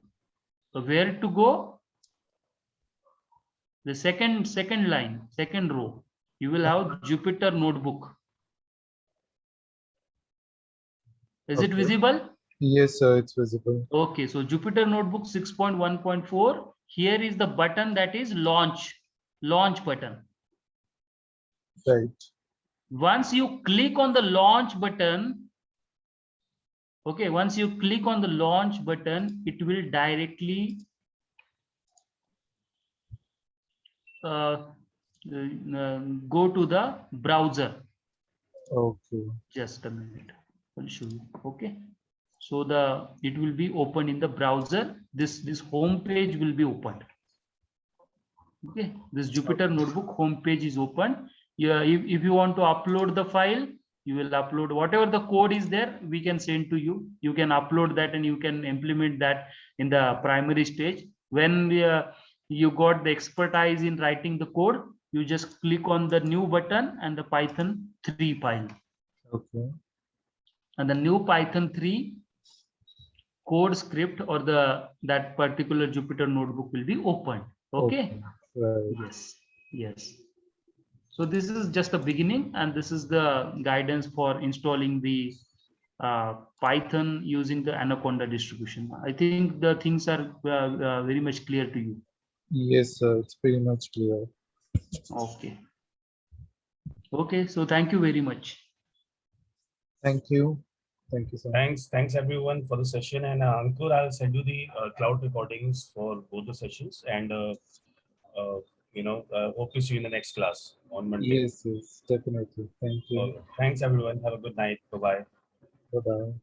where to go? The second line, second row, you will have Jupyter Notebook. Is it visible? Yes, sir. It's visible. Okay, so Jupyter Notebook 6.1.4. Here is the button that is launch button. Right. Once you click on the launch button, okay, once you click on the launch button, it will directly go to the browser. Okay. Just a minute, I'll show you. Okay, so it will be open in the browser. This home page will be opened. Okay, this Jupyter Notebook home page is open. Yeah, if you want to upload the file, you will upload whatever the code is there. We can send to you. You can upload that and you can implement that in the primary stage. When you got the expertise in writing the code, you just click on the new button and the Python 3 file. Okay. And the new Python 3 code script or that particular Jupyter Notebook will be opened. Okay. Right. Yes. So this is just the beginning, and this is the guidance for installing the Python using the Anaconda distribution. I think the things are very much clear to you. Yes, sir. It's pretty much clear. Okay. Okay. So thank you very much. Thank you. Thank you, sir. Thanks everyone for the session. And Ankur, I'll send you the cloud recordings for both the sessions. And hope to see you in the next class on Monday. Yes, definitely. Thank you. Thanks everyone. Have a good night. Bye-bye. Bye-bye.